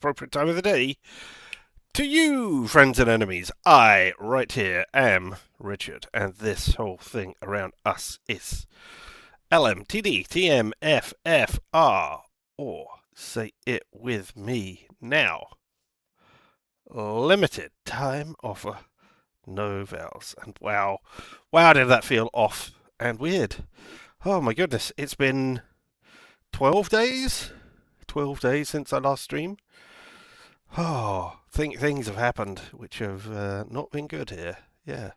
appropriate time of the day to you, friends and enemies. I, right here, am Richard, and this whole thing around us is LMTDTMFFR, or say it with me now. Limited time offer, no vowels. And wow, did that feel off and weird. Oh my goodness, it's been 12 days? 12 days since I last streamed. Oh, things have happened which have not been good here. Yeah.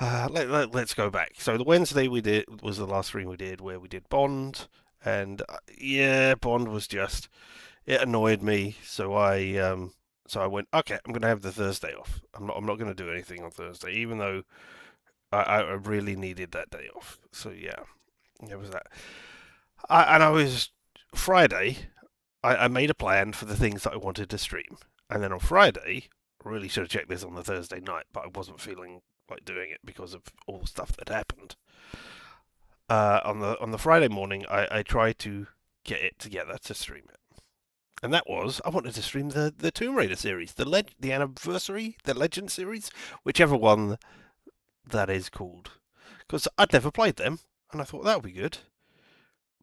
Let's go back. So the Wednesday we did was the last stream we did where we did Bond, and yeah, Bond was just it annoyed me. So I went okay. I'm gonna have the Thursday off. I'm not gonna do anything on Thursday, even though I really needed that day off. So yeah, it was that. And I was Friday. I made a plan for the things that I wanted to stream, and then on Friday, I really should have checked this on the Thursday night, but I wasn't feeling like doing it because of all the stuff that happened. On the Friday morning, I tried to get it together to stream it, and that was I wanted to stream the Tomb Raider series, the anniversary, the Legend series, whichever one that is called, because I'd never played them, and I thought that would be good,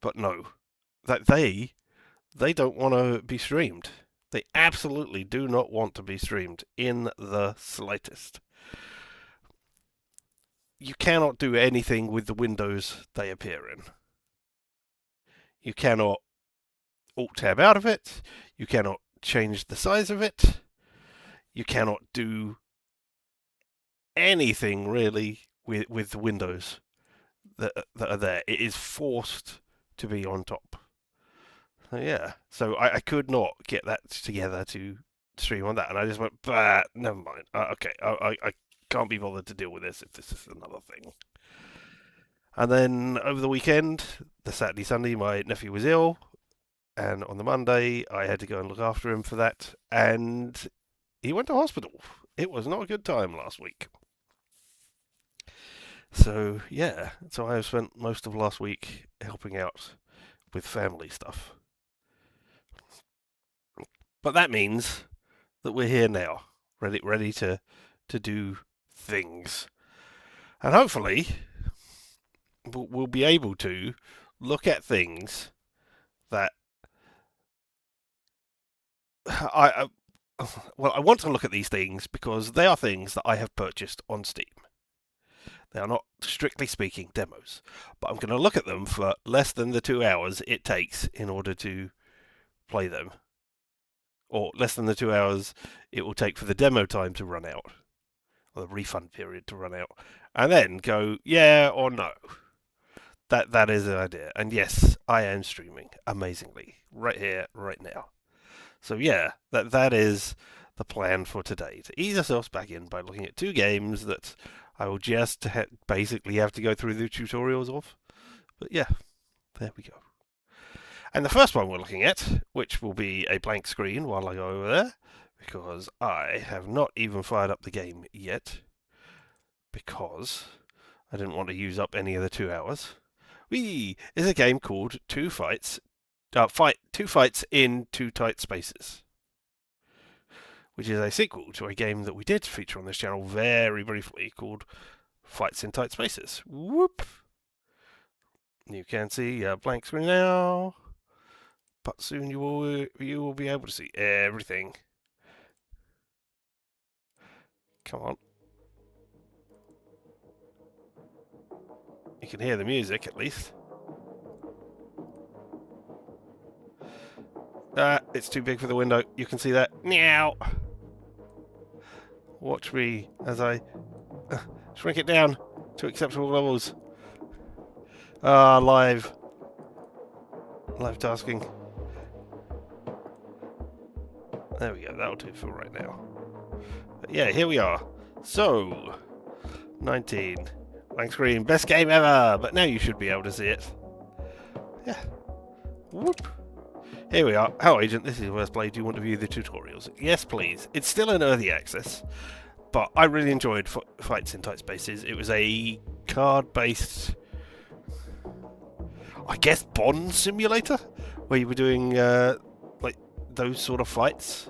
but no, that they don't want to be streamed. They absolutely do not want to be streamed in the slightest. You cannot do anything with the windows they appear in. You cannot alt tab out of it. You cannot change the size of it. You cannot do anything really with the windows that are there. It is forced to be on top. Yeah, so I could not get that together to stream on that, and I just went, but never mind. Okay, I can't be bothered to deal with this if this is another thing. And then over the weekend, the Saturday, Sunday, my nephew was ill, and on the Monday, I had to go and look after him for that, and he went to hospital. It was not a good time last week. So, yeah, so I have spent most of last week helping out with family stuff. But that means that we're here now, ready to do things. And hopefully, we'll be able to look at things that I well, I want to look at these things because they are things that I have purchased on Steam. They are not, strictly speaking, demos, but I'm going to look at them for less than the 2 hours it takes in order to play them, or less than the 2 hours it will take for the demo time to run out, or the refund period to run out, and then go yeah or no. That is an idea. And yes, I am streaming amazingly right here, right now. So yeah, that is the plan for today, to ease ourselves back in by looking at two games that I will just basically have to go through the tutorials of. But yeah, there we go. And the first one we're looking at, which will be a blank screen while I go over there, because I have not even fired up the game yet, because I didn't want to use up any of the 2 hours. Is a game called Two Fights in Two Tight Spaces, which is a sequel to a game that we did feature on this channel very briefly called Fights in Tight Spaces. Whoop! You can see a blank screen now, but soon you will be able to see everything. Come on. You can hear the music at least. It's too big for the window. You can see that. Meow. Watch me as I shrink it down to acceptable levels. Live tasking. There we go. That'll do for right now. But yeah, here we are. So, 19. Blank screen. Best game ever! But now you should be able to see it. Yeah. Whoop. Here we are. Hello, Agent. This is Worst Play. Do you want to view the tutorials? Yes, please. It's still in early access, but I really enjoyed Fights in Tight Spaces. It was a card-based, I guess, Bond simulator, where you were doing like those sort of fights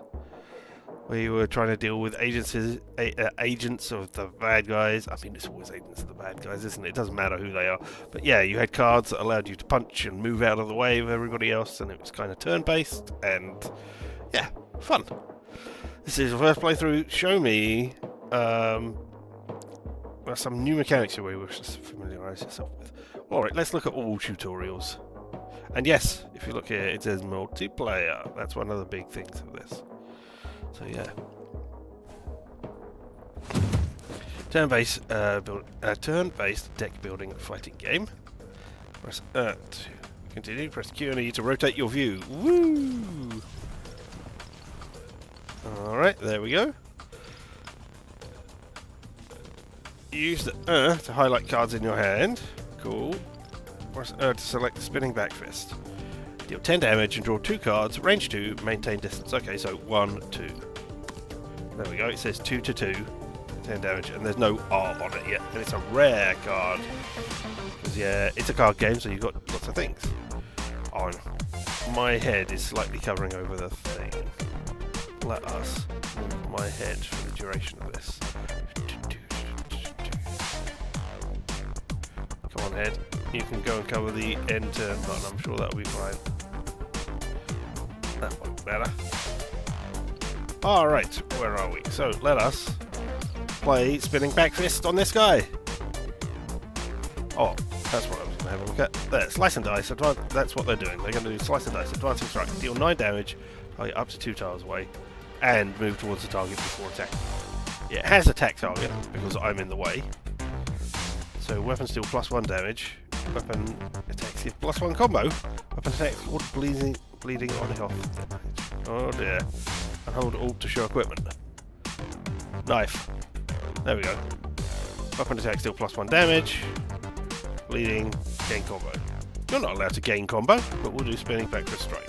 where you were trying to deal with agents of the bad guys. I mean, it's always agents of the bad guys, isn't it? It doesn't matter who they are. But yeah, you had cards that allowed you to punch and move out of the way of everybody else, and it was kind of turn-based, and yeah, fun. This is your first playthrough. Show me some new mechanics you wish to familiarise yourself with. Alright, let's look at all tutorials. And yes, if you look here, it says multiplayer. That's one of the big things of this. So yeah. Turn-based deck building fighting game. Press to continue. Press Q and E to rotate your view. Woo! Alright, there we go. Use the to highlight cards in your hand. Cool. Press to select the spinning back fist. Deal 10 damage and draw 2 cards. Range 2, maintain distance. Okay, so 1, 2. There we go. It says 2 to 2. 10 damage, and there's no R on it yet. And it's a rare card. Because, yeah, it's a card game, so you've got lots of things on. My head is slightly covering over the thing. Let us move my head for the duration of this. Come on, head. You can go and cover the end turn button. I'm sure that'll be fine. That one better. Alright, where are we? So, let us play spinning back fist on this guy. Oh, that's what I was going to have a look at. There, slice and dice. That's what they're doing. They're going to do slice and dice. Advancing strike. Deal 9 damage. Target up to 2 tiles away. And move towards the target before attacking. Yeah, it has attack target because I'm in the way. So weapons deal +1 damage. Weapon attacks give +1 combo. Weapon attacks all bleeding on and off damage. Oh dear. And hold Alt to show equipment. Knife. There we go. Weapon attacks deal +1 damage. Bleeding, gain combo. You're not allowed to gain combo, but we'll do spinning back for strike.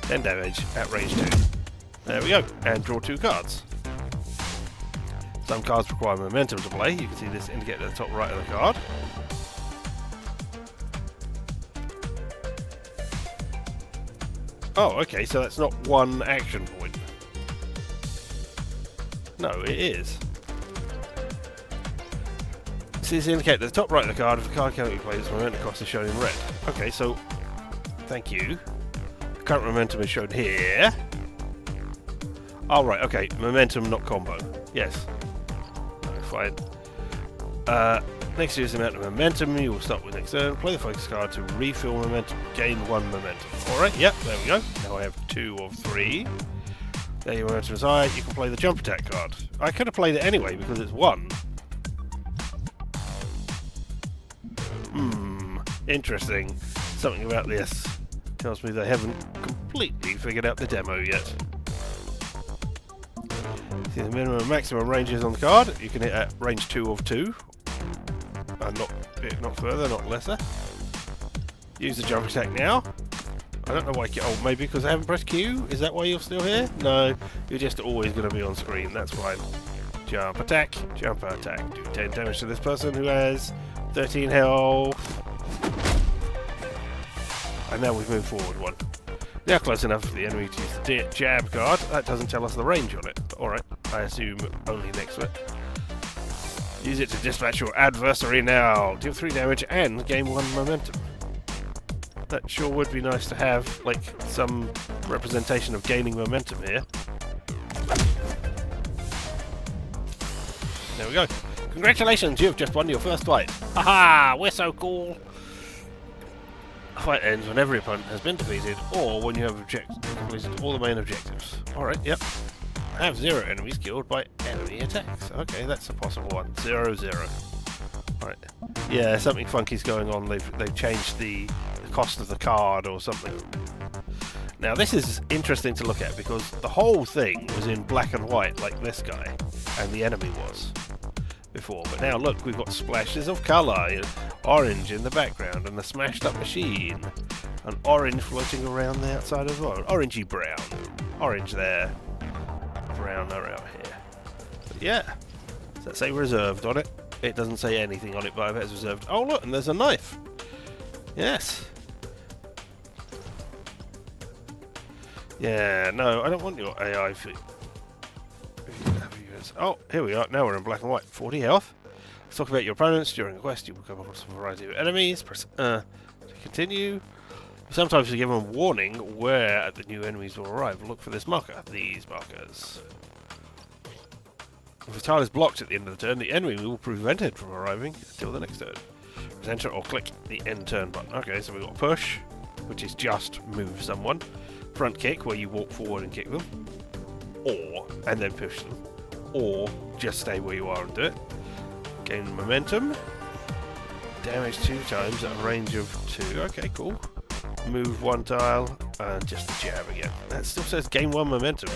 10 damage at range 2. There we go. And draw 2 cards. Some cards require momentum to play. You can see this indicated at the top right of the card. Oh, okay, so that's not one action point. No, it is. See this indicated at the top right of the card. If the card cannot be played, its momentum cost is shown in red. Okay, so thank you. The current momentum is shown here. Oh, right, okay. Momentum, not combo. Yes. Fine. Next to the amount of momentum, you will start with next turn. Play the focus card to refill momentum. Gain 1 momentum. Alright, yep, there we go. Now I have 2 of 3. There your momentum is high. You can play the jump attack card. I could have played it anyway because it's 1. Interesting. Something about this tells me they haven't completely figured out the demo yet. See the minimum and maximum ranges on the card. You can hit at range 2 of 2. And not further, not lesser. Use the jump attack now. I don't know why. Oh, maybe because I haven't pressed Q? Is that why you're still here? No, you're just always going to be on screen. That's fine. Jump attack. Jump attack. Do 10 damage to this person who has 13 health. And now we've moved forward 1. Now close enough for the enemy to use the jab card. That doesn't tell us the range on it. Alright, I assume only next to it. Use it to dispatch your adversary now. Deal 3 damage and gain 1 momentum. That sure would be nice to have, like, some representation of gaining momentum here. There we go. Congratulations, you've just won your first fight. Haha, we're so cool. The fight ends when every opponent has been defeated, or when you have completed all the main objectives. Alright, yep. I have 0 enemies killed by enemy attacks. Okay, that's a possible one. 0, 0. Alright. Yeah, something funky's going on. They've changed the cost of the card or something. Now this is interesting to look at because the whole thing was in black and white like this guy, and the enemy was before. But now look, we've got splashes of colour, orange in the background, and the smashed up machine, and orange floating around the outside of the world. Orangey brown. Orange there. Brown around here. But yeah. Does that say reserved on it? It doesn't say anything on it, but I bet it's reserved. Oh look, and there's a knife. Yes. Yeah, no, I don't want your AI for... Oh, here we are. Now we're in black and white. 40 health. Let's talk about your opponents. During a quest, you will come across a variety of enemies. Press to continue. Sometimes you give them a warning where the new enemies will arrive. Look for this marker. These markers. If a tile is blocked at the end of the turn, the enemy will be prevented from arriving until the next turn. Press enter or click the end turn button. Okay, so we've got push, which is just move someone. Front kick, where you walk forward and kick them. Or, and then push them. Or, just stay where you are and do it. Gain momentum. Damage 2 times at a range of 2. Okay, cool. Move 1 tile, and just jab again. That still says gain 1 momentum.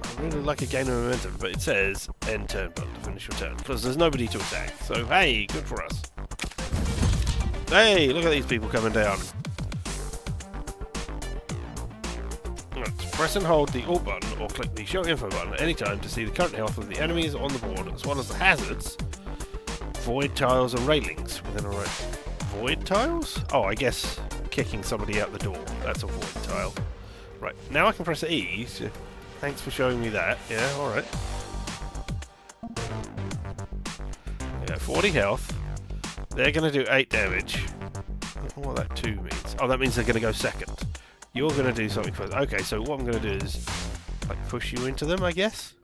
I really like a gain of momentum, but it says end turn button to finish your turn, because there's nobody to attack. So, hey, good for us. Hey, look at these people coming down. Press and hold the Alt button or click the Show Info button at any time to see the current health of the enemies on the board, as well as the hazards, void tiles and railings within a range. Void tiles? Oh, I guess kicking somebody out the door. That's a void tile. Right, now I can press E. So thanks for showing me that. Yeah, alright. Yeah, 40 health. They're going to do 8 damage. I don't know what that 2 means. Oh, that means they're going to go second. You're going to do something first. Okay, so what I'm going to do is like push you into them, I guess.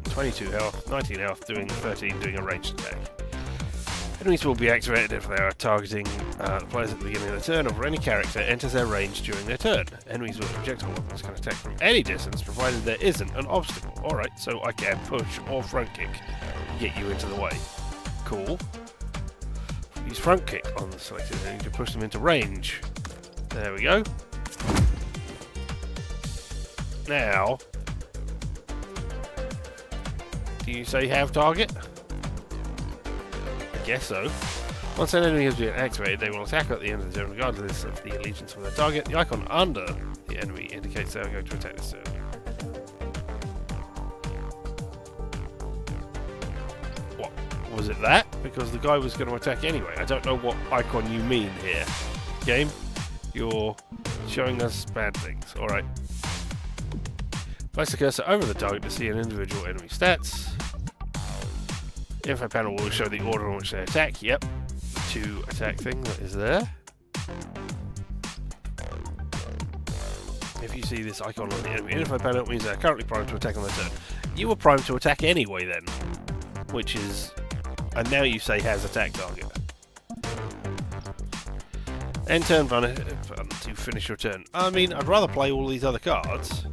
22 health, 19 health, doing 13, doing a ranged attack. Enemies will be activated if they are targeting the players at the beginning of the turn, or if any character enters their range during their turn. Enemies with projectile weapons can attack from any distance, provided there isn't an obstacle. Alright, so I can push or front kick to get you into the way. Cool. Use front kick on the selected enemy to push them into range. There we go. Now, do you say have target? I guess so. Once an enemy has been activated, they will attack at the end of the turn regardless of the allegiance of their target. The icon under the enemy indicates they are going to attack this turn. What? Was it that? Because the guy was going to attack anyway. I don't know what icon you mean here. Game, you're showing us bad things. Alright. Place the cursor over the target to see an individual enemy stats. The info panel will show the order in which they attack. Yep. The 2 attack thing that is there. If you see this icon on the enemy info panel, it means they're currently primed to attack on their turn. You were primed to attack anyway then. Which is... And now you say has attack target. End turn button to finish your turn. I mean, I'd rather play all these other cards.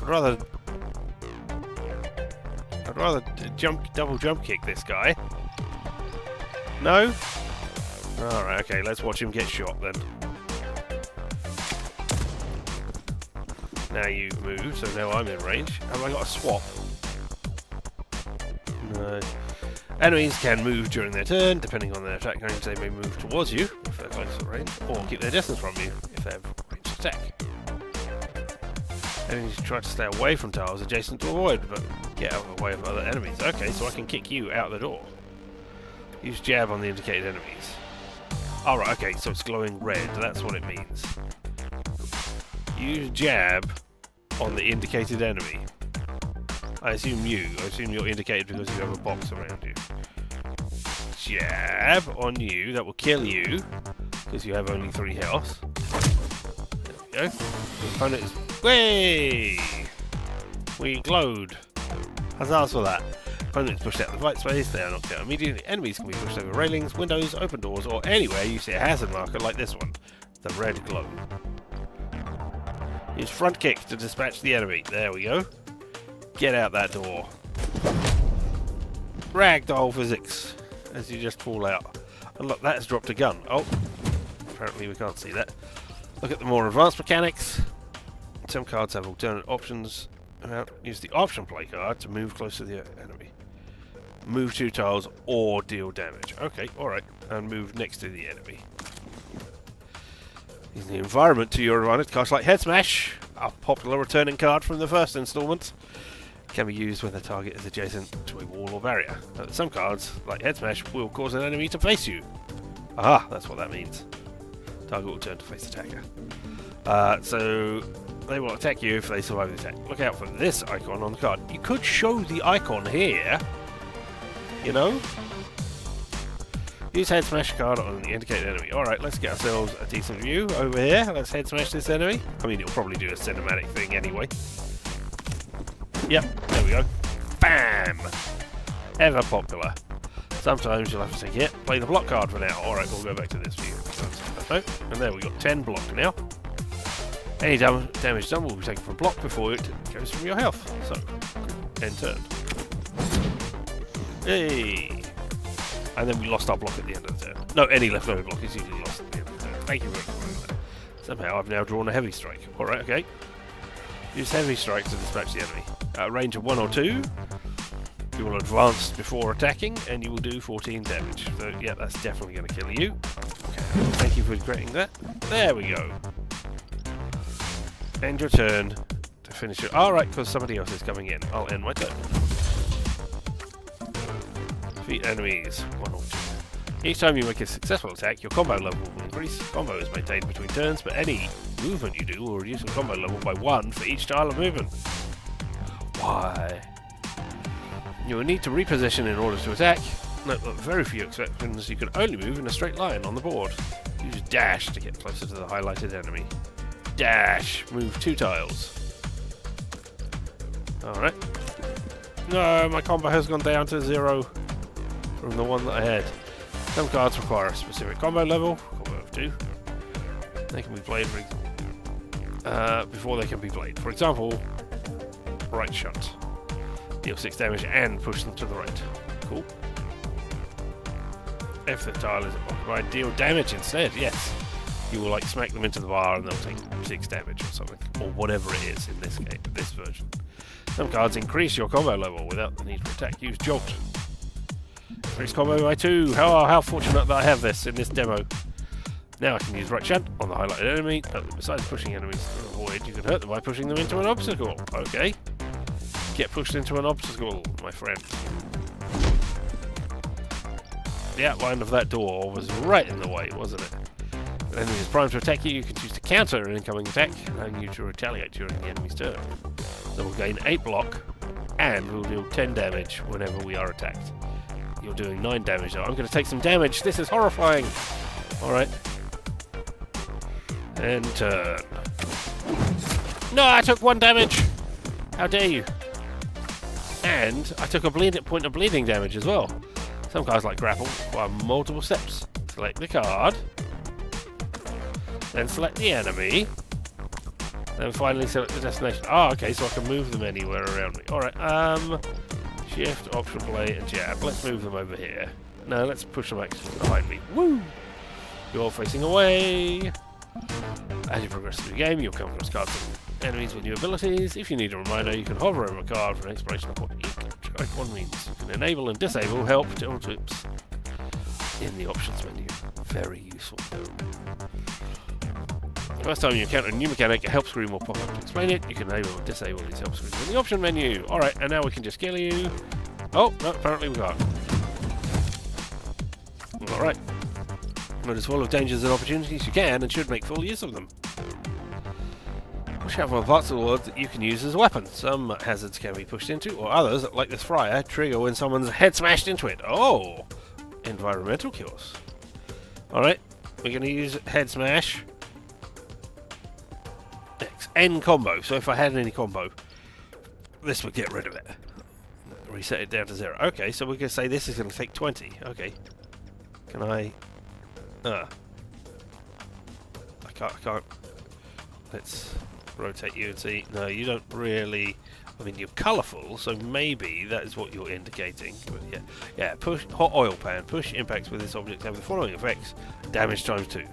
I'd rather double jump kick this guy. No? Alright, okay, let's watch him get shot then. Now you move, so now I'm in range. Have I got a swap? No. Enemies can move during their turn. Depending on their attack range, they may move towards you if they're close to range, or keep their distance from you if they have ranged attack. Enemies try to stay away from tiles adjacent to avoid, but get out of the way of other enemies. Okay, so I can kick you out the door. Use jab on the indicated enemies. Alright, okay, so it's glowing red. That's what it means. Use jab on the indicated enemy. I assume you're indicated because you have a box around you. Jab on you, that will kill you, because you have only 3 health. There we go. The opponent is... Way! We glowed. Huzzahs for that. Opponent is pushed out of the fight space, they are knocked out immediately. Enemies can be pushed over railings, windows, open doors, or anywhere you see a hazard marker like this one. The red glow. Use front kick to dispatch the enemy. There we go. Get out that door. Ragdoll physics as you just fall out. And look, that has dropped a gun. Oh, apparently we can't see that. Look at the more advanced mechanics. Some cards have alternate options. Use the option play card to move close to the enemy. Move 2 tiles or deal damage. Okay, alright. And move next to the enemy. Use the environment to your advantage. Cards like Head Smash, a popular returning card from the first installment, can be used when the target is adjacent to a wall or barrier. Some cards, like Head Smash, will cause an enemy to face you. Aha, that's what that means. Target will turn to face attacker. So they will attack you if they survive the attack. Look out for this icon on the card. You could show the icon here, you know? Use head smash card on the indicated enemy. Alright, let's get ourselves a decent view over here. Let's head smash this enemy. I mean, it'll probably do a cinematic thing anyway. Yep, there we go. Bam! Ever popular. Sometimes you'll have to take a hit. Play the block card for now. Alright, we'll go back to this view. And there we got 10 block now. Any damage done will be taken from block before it goes from your health. So, end turn. Hey! And then we lost our block at the end of the turn. No, any leftover block is usually lost at the end of the turn. Thank you very much. Somehow I've now drawn a heavy strike. Alright, okay. Use heavy strike to dispatch the enemy. Range of 1 or 2. You will advance before attacking, and you will do 14 damage. So, yeah, that's definitely going to kill you. Okay. Thank you for creating that. There we go. End your turn to finish it. Alright, because somebody else is coming in. I'll end my turn. Defeat enemies. 1 or 2. Each time you make a successful attack, your combo level will increase. Combo is maintained between turns, but any movement you do will reduce your combo level by 1 for each style of movement. Why? You will need to reposition in order to attack. Note that very few exceptions, you can only move in a straight line on the board. Use dash to get closer to the highlighted enemy. Dash! Move 2 tiles. Alright. No, my combo has gone down to 0 from the one that I had. Some cards require a specific combo level, combo of 2. They can be played before they can be played. For example, right shot. Deal 6 damage and push them to the right. Cool. If the tile is occupied, deal damage instead, yes. You will like smack them into the bar and they'll take 6 damage or something. Or whatever it is in this game, this version. Some cards increase your combo level without the need for attack. Use Jolt. Increase combo by 2. How fortunate that I have this in this demo. Now I can use right shunt on the highlighted enemy. Besides pushing enemies through a void, you can hurt them by pushing them into an obstacle. Okay. Get pushed into an obstacle, my friend. The outline of that door was right in the way, wasn't it? When the enemy is primed to attack you, you can choose to counter an incoming attack, allowing you to retaliate during the enemy's turn. They will gain 8 block, and will deal 10 damage whenever we are attacked. You're doing 9 damage though. I'm going to take some damage. This is horrifying. Alright. And turn. No, I took 1 damage! How dare you? And I took a point of bleeding damage as well. Some cards like grapple require multiple steps. Select the card, then select the enemy, then finally select the destination. Oh, okay, so I can move them anywhere around me. Alright, shift, option play, and jab. Let's move them over here. No, let's push them actually behind me. Woo! You're facing away. As you progress through the game, you'll come across cards and enemies with new abilities. If you need a reminder, you can hover over a card for an exploration of what each icon means. You can enable and disable help tips in the options menu. Very useful. First time you encounter a new mechanic, a help screen will pop up to explain it. You can enable and disable these help screens in the option menu. Alright, and now we can just kill you. Oh, no, apparently we can't. Alright. When it's full of dangers and opportunities, you can and should make full use of them. Push out from parts of the world that you can use as weapons. Some hazards can be pushed into, or others, like this fryer, trigger when someone's head smashed into it. Oh! Environmental kills. Alright, we're going to use head smash. N combo, so if I had any combo, this would get rid of it. Reset it down to 0. Okay, so we're going to say this is going to take 20. Okay. Can I... I can't. Let's rotate you and see. No, you don't really... I mean, you're colourful, so maybe that is what you're indicating. But yeah, push hot oil pan. Push impacts with this object have the following effects. Damage times 2.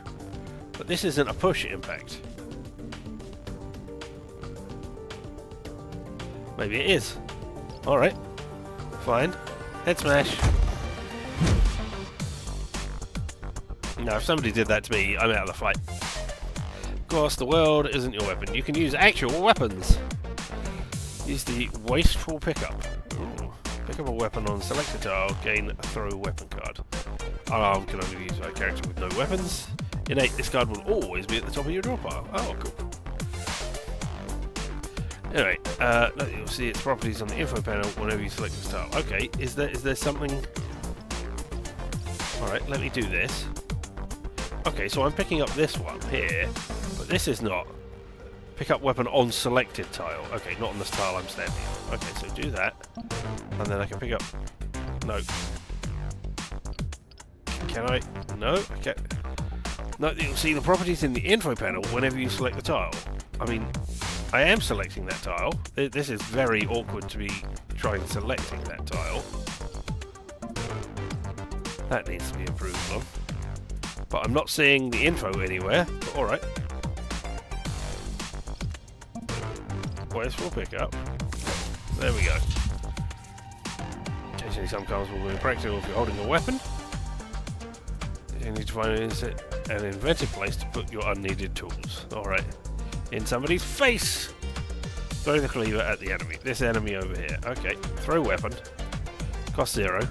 But this isn't a push impact. Maybe it is. Alright. Fine. Head smash. Now, if somebody did that to me, I'm out of the fight. Of course, the world isn't your weapon. You can use actual weapons. Use the wasteful pickup. Ooh. Pick up a weapon on selected tile, gain a throw weapon card. Unarmed can only be used by a character with no weapons. Innate, this card will always be at the top of your draw pile. Oh, cool. Anyway, you'll see its properties on the info panel whenever you select this tile. Okay, is there something... Alright, let me do this. Okay, so I'm picking up this one here, but this is not. Pick up weapon on selected tile. Okay, not on this tile I'm standing on. Okay, so do that. And then I can pick up... No. Can I? No? Okay. No, you'll see the properties in the info panel whenever you select the tile. I mean, I am selecting that tile. This is very awkward to be trying selecting that tile. That needs to be improved on. But I'm not seeing the info anywhere. But alright. Where's we'll pick up? There we go. Occasionally some cards will be impractical if you're holding a weapon. You need to find an invented place to put your unneeded tools. Alright. In somebody's face! Throw the cleaver at the enemy. This enemy over here. Okay. Throw weapon. Cost 0.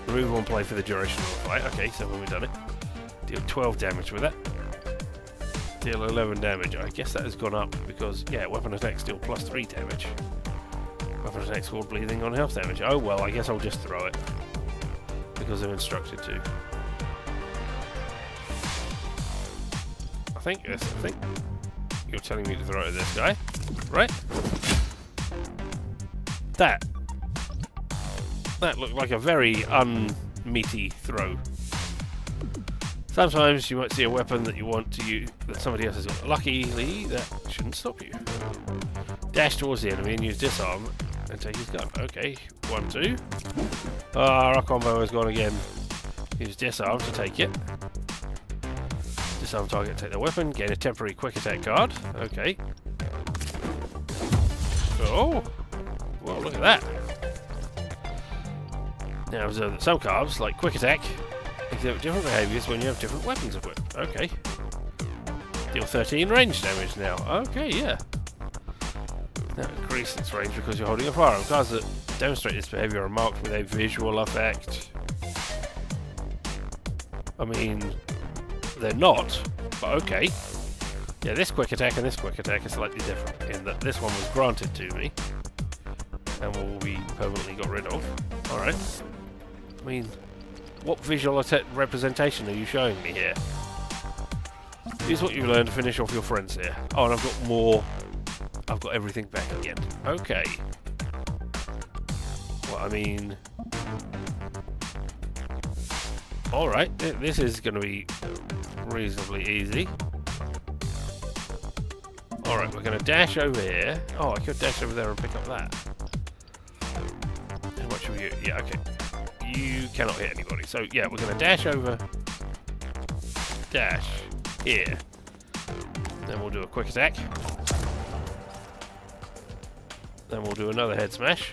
Remove one play for the duration of the fight. Okay, so when we've done it. Deal 12 damage with it. Deal 11 damage. I guess that has gone up because, yeah, weapon attacks deal plus 3 damage. Weapon attacks score bleeding on health damage. Oh well, I guess I'll just throw it. Because I'm instructed to. I think you're telling me to throw it at this guy, right? That looked like a very unmeaty throw. Sometimes you might see a weapon that you want to use that somebody else has got. Luckily, that shouldn't stop you. Dash towards the enemy and use disarm and take his gun. Okay, 1, 2. Our combo has gone again. Use disarm to take it. Disarm target, take the weapon, gain a temporary quick attack card. Okay. Oh! Well, look at that. Now observe that some cards, like quick attack, exhibit different behaviours when you have different weapons equipped. Okay. Deal 13 range damage now. Okay, yeah. Now increase its range because you're holding a firearm. Cards that demonstrate this behaviour are marked with a visual effect. I mean, they're not, but okay. Yeah, this quick attack and this quick attack are slightly different in that this one was granted to me and will be permanently got rid of. Alright. I mean, what visual representation are you showing me here? Use what you learned to finish off your friends here. Oh, and I've got more. I've got everything back again. Okay. Well, I mean... Alright, this is going to be reasonably easy. Alright, we're going to dash over here. Oh, I could dash over there and pick up that. How much of you? Yeah, okay. You cannot hit anybody. So, yeah, we're going to dash over. Dash. Here. Then we'll do a quick attack. Then we'll do another head smash.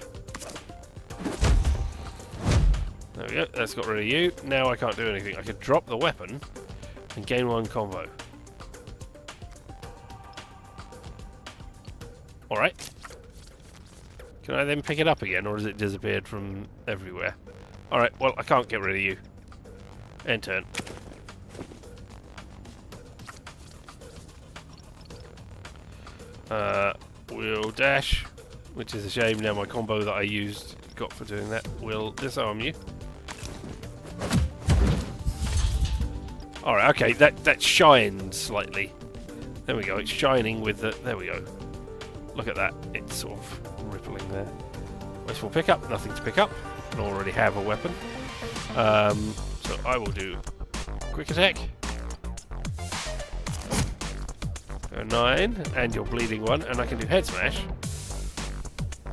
There we go, that's got rid of you. Now I can't do anything. I could drop the weapon and gain 1 combo. Alright. Can I then pick it up again, or has it disappeared from everywhere? Alright, well, I can't get rid of you. End turn. We'll dash, which is a shame. Now my combo that I got for doing that will disarm you. Alright, okay, that shines slightly. There we go, it's shining with the... There we go. Look at that, it's sort of rippling there. Wasteful pickup, nothing to pick up. I already have a weapon. So I will do quick attack. Go 9, and you're bleeding 1, and I can do head smash,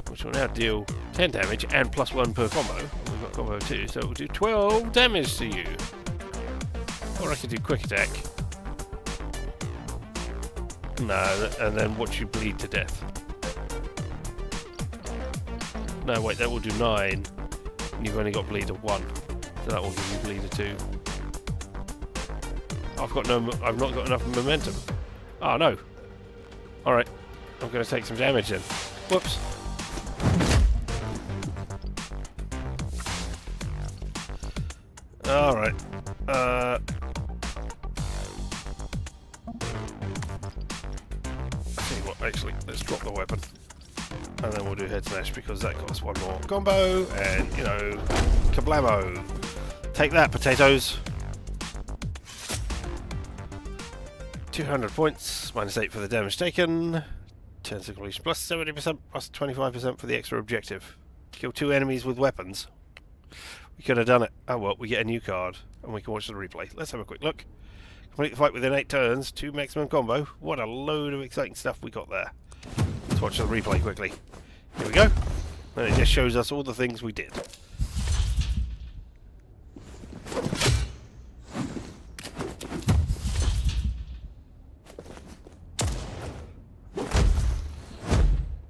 which will now deal 10 damage and plus 1 per combo. We've got combo 2, so it will do 12 damage to you. Or I could do quick attack. No, and then watch you bleed to death. No, wait, that will do 9. And you've only got bleed of 1. So that will give you bleed of 2. I've not got enough momentum. Oh no. Alright. I'm going to take some damage then. Whoops. Alright. actually, let's drop the weapon. And then we'll do head smash because that costs one more combo. And, you know, kablamo. Take that, potatoes. 200 points, -8 for the damage taken. Turns to completion plus 70%, plus 25% for the extra objective. Kill 2 enemies with weapons. We could have done it. Oh well, we get a new card. And we can watch the replay. Let's have a quick look. Complete the fight within 8 turns, 2 maximum combo. What a load of exciting stuff we got there. Let's watch the replay quickly. Here we go. And it just shows us all the things we did.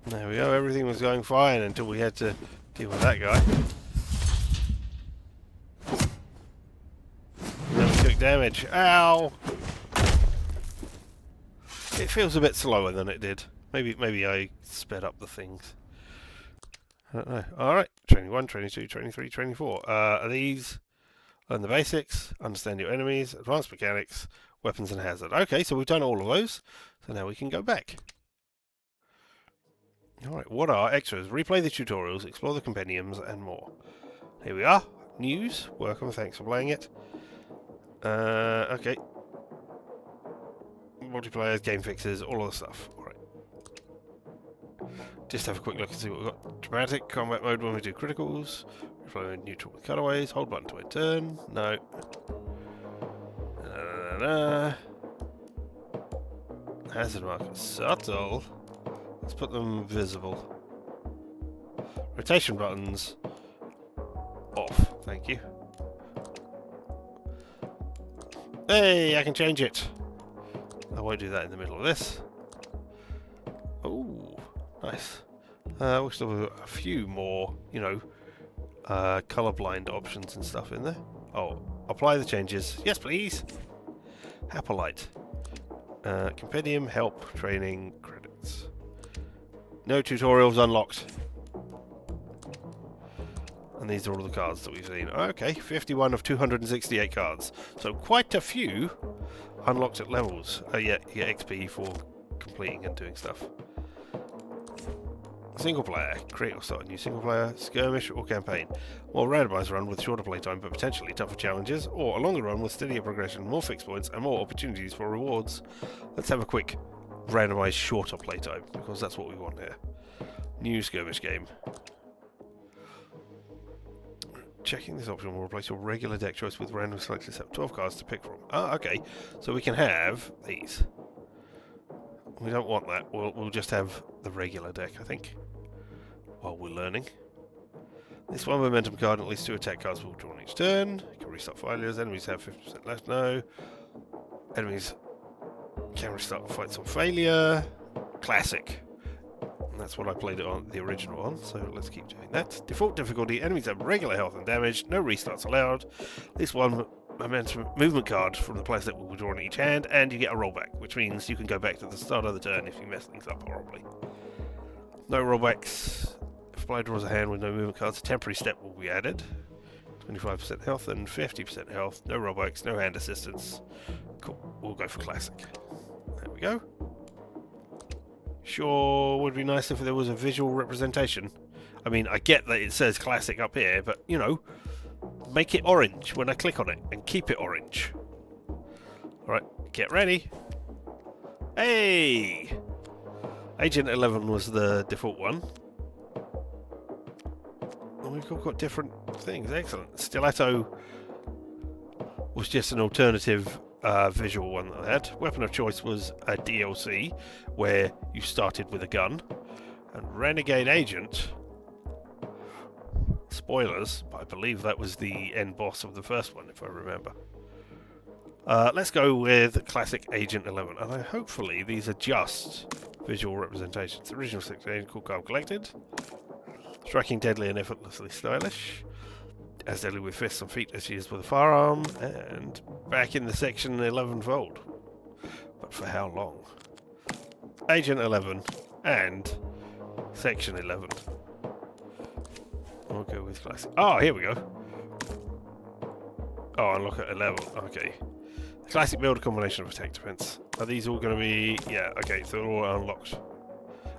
There we go, everything was going fine until we had to deal with that guy. Then we took damage. Ow! It feels a bit slower than it did. Maybe I sped up the things. I don't know. Alright, training 1, training 2, training 3, training 4. Are these? Learn the basics, understand your enemies, advanced mechanics, weapons and hazard. Okay, so we've done all of those. So now we can go back. Alright, what are extras? Replay the tutorials, explore the compendiums, and more. Here we are. News. Welcome, thanks for playing it. Okay. Multiplayer, game fixes, all of the stuff. Alright. Just have a quick look and see what we've got. Dramatic combat mode when we do criticals. Replay neutral with cutaways. Hold button to end turn. No. Hazard markers. Subtle. Let's put them visible. Rotation buttons off. Thank you. Hey, I can change it. I won't do that in the middle of this. Oh, nice. I wish there were a few more, you know, colorblind options and stuff in there. Oh, apply the changes. Yes, please. Happolite. Compendium, help, training, credits. No tutorials unlocked. And these are all the cards that we've seen. Okay, 51 of 268 cards. So quite a few unlocked at levels. Yeah, you get XP for completing and doing stuff. Single player. Create or start a new single player, skirmish or campaign. More randomized run with shorter playtime but potentially tougher challenges, or a longer run with steadier progression, more fixed points and more opportunities for rewards. Let's have a quick randomized shorter playtime, because that's what we want here. New skirmish game. Checking this option will replace your regular deck choice with random selected set of 12 cards to pick from. Ah, okay. So we can have these. We don't want that. We'll just have the regular deck, I think, while we're learning. This one momentum card and at least 2 attack cards will draw on each turn. You can restart failures. Enemies have 50% left. No. Enemies can restart fights on failure. Classic. And that's what I played it on the original on, so let's keep doing that. Default difficulty, enemies have regular health and damage, no restarts allowed. This one momentum movement card from the playset will be drawn in each hand, and you get a rollback, which means you can go back to the start of the turn if you mess things up horribly. No rollbacks. If a player draws a hand with no movement cards, a temporary step will be added. 25% health and 50% health. No rollbacks, no hand assistance. Cool. We'll go for classic. There we go. Sure would be nice if there was a visual representation. I mean, I get that it says classic up here, but, you know, make it orange when I click on it and keep it orange. Alright, get ready. Hey! Agent 11 was the default one. And we've got different things. Excellent. Stiletto was just an alternative visual one that I had. Weapon of choice was a DLC where you started with a gun. And Renegade Agent, spoilers, but I believe that was the end boss of the first one, if I remember. Let's go with Classic Agent 11, and hopefully these are just visual representations. Original 16 cool card collected. Striking deadly and effortlessly stylish. As deadly with fists and feet as she is with a firearm, and back in the Section 11 fold. But for how long? Agent 11 and Section 11. We'll go with classic. Oh, here we go. Oh, unlock at 11. Okay. Classic build, a combination of attack defense. Are these all going to be... Yeah, okay, so they're all unlocked.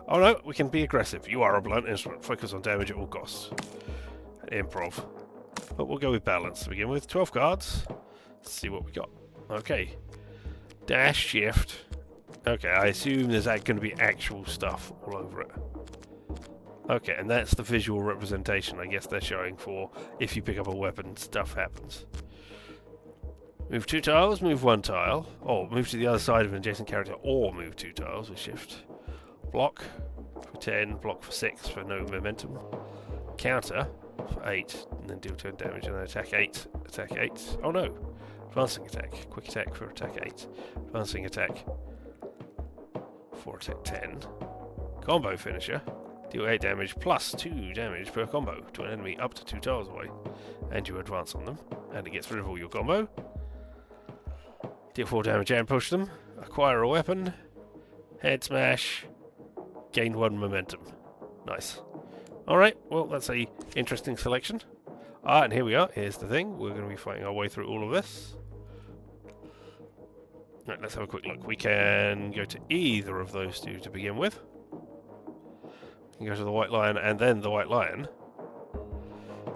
Oh no, we can be aggressive. You are a blunt instrument. Focus on damage at all costs. Improv. But we'll go with balance to begin with. 12 cards. Let's see what we got. Okay. Dash, shift. Okay, I assume there's going to be actual stuff all over it. Okay, and that's the visual representation I guess they're showing for if you pick up a weapon, stuff happens. Move 2 tiles, move 1 tile. Or move to the other side of an adjacent character, or move 2 tiles with shift. Block for 10, block for 6 for no momentum. Counter for 8, and then deal 10 damage, and then attack 8. Attack 8. Oh no! Advancing attack. Quick attack for attack 8. Advancing attack for attack 10. Combo finisher. Deal 8 damage plus 2 damage per combo to an enemy up to 2 tiles away. And you advance on them. And it gets rid of all your combo. Deal 4 damage and push them. Acquire a weapon. Head smash. Gain 1 momentum. Nice. Alright, well that's a interesting selection. And here we are. Here's the thing. We're going to be fighting our way through all of this. Right, let's have a quick look. We can go to either of those two to begin with. We can go to the White Lion and then the White Lion.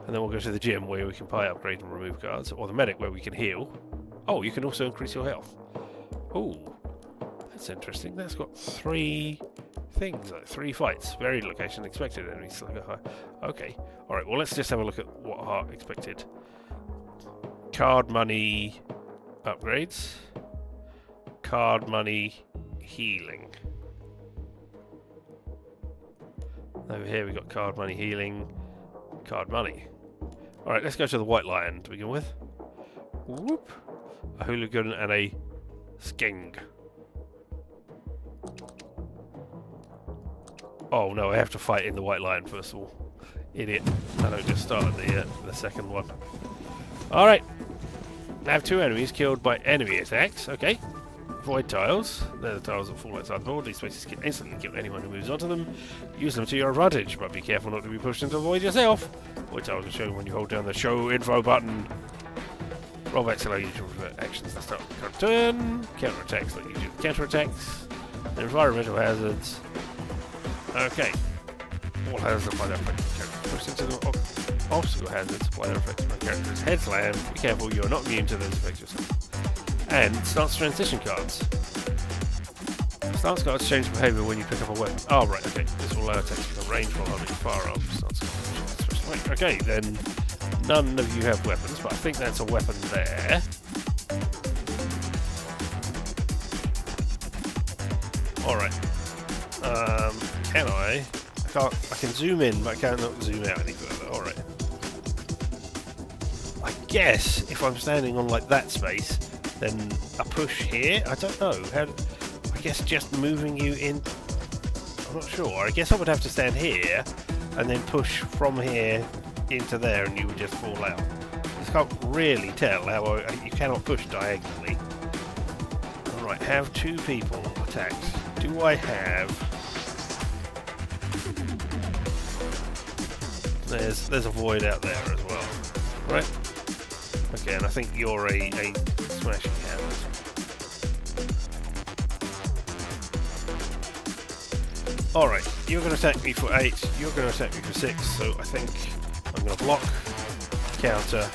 And then we'll go to the gym where we can buy, upgrade and remove cards. Or the medic where we can heal. Oh, you can also increase your health. Oh, that's interesting. That's got 3 things, like 3 fights. Varied location, expected enemies. Okay, alright, well let's just have a look at what are expected. Card money upgrades. Card money healing. Over here we got card money healing, card money. Alright, let's go to the White Lion to begin with. Whoop! A hooligan and a skeng. Oh no, I have to fight in the White Lion first of all. Idiot. I don't just start at the second one. Alright. I have 2 enemies killed by enemy attacks. Okay. Void tiles. They're the tiles that fall outside the board. These spaces can instantly kill anyone who moves onto them. Use them to your advantage, but be careful not to be pushed into the void yourself. Void tiles are shown when you hold down the show info button. Rollbacks allow you to revert actions that start the current turn. Counter attacks let you do counter attacks. Environmental hazards. Okay. All hazards apply their effect to character. Push into the obstacle hazards apply their effect to my character's head slam. Be careful, you are not immune to those effects yourself. And stance transition cards. Stance cards change behaviour when you pick up a weapon. Oh, right, okay. This will allow attacks from range while holding firearms. Stance cards. Okay, then none of you have weapons, but I think that's a weapon there. Alright. Can I? I can zoom in, but I cannot zoom out any further. Alright. I guess if I'm standing on like that space, then a push here? I don't know. I guess just moving you in... I'm not sure. I guess I would have to stand here and then push from here into there and you would just fall out. I just can't really tell how you cannot push diagonally. Alright, have 2 people attacked. Do I have... There's a void out there as well. Right? Okay, and I think you're a smashing hammer. Alright, you're going to attack me for 8, you're going to attack me for 6, so I think I'm going to block, counter,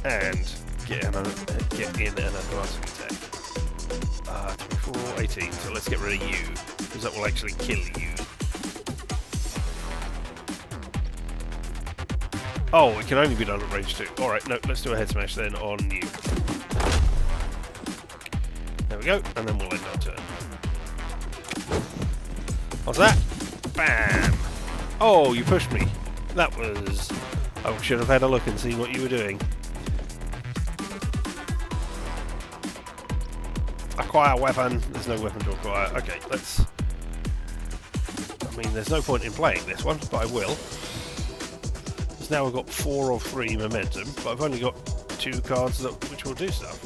and get in an advancing attack. 24, 18, so let's get rid of you, because that will actually kill you. Oh, it can only be done at range 2. Alright, no, let's do a head smash then on you. There we go, and then we'll end our turn. What's that? Bam! Oh, you pushed me. That was... I should have had a look and see what you were doing. Acquire weapon. There's no weapon to acquire. Okay, let's... I mean, there's no point in playing this one, but I will. Now we've got 4 of 3 momentum, but I've only got 2 cards which will do stuff.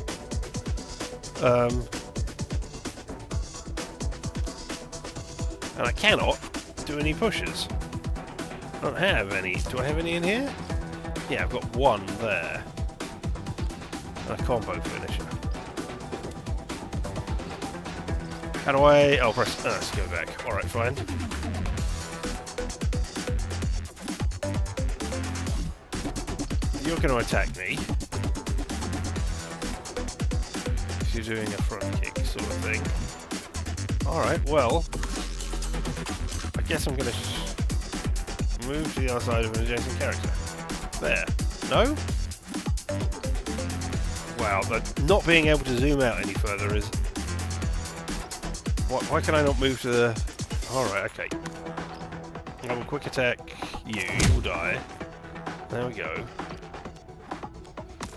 And I cannot do any pushes. I don't have any. Do I have any in here? Yeah, I've got 1 there. And a combo finisher. How do I... Oh, press... let's go back. Alright, fine. You're going to attack me. If you're doing a front kick sort of thing. Alright, well... I guess I'm going to move to the other side of an adjacent character. There. No? Wow, not being able to zoom out any further is... Why can I not move to the... Alright, okay. I will quick attack you. You will die. There we go.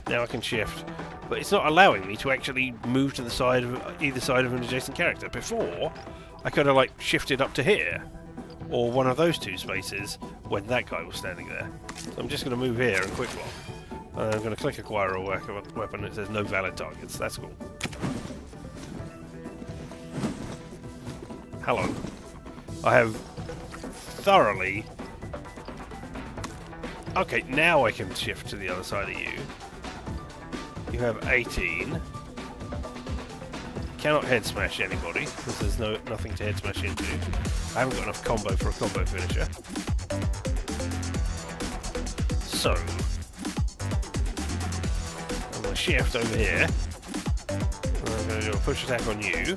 Now I can shift. But it's not allowing me to actually move to the side of either side of an adjacent character. Before, I could have, like, shifted up to here. Or one of those two spaces when that guy was standing there. So I'm just going to move here and quick lock. I'm going to click acquire a weapon. It says no valid targets. That's cool. Hello. I have thoroughly... Okay, now I can shift to the other side of you. You have 18. Cannot head smash anybody, because there's nothing to head smash into. I haven't got enough combo for a combo finisher. So... I'm going to shift over here. And I'm going to do a push attack on you.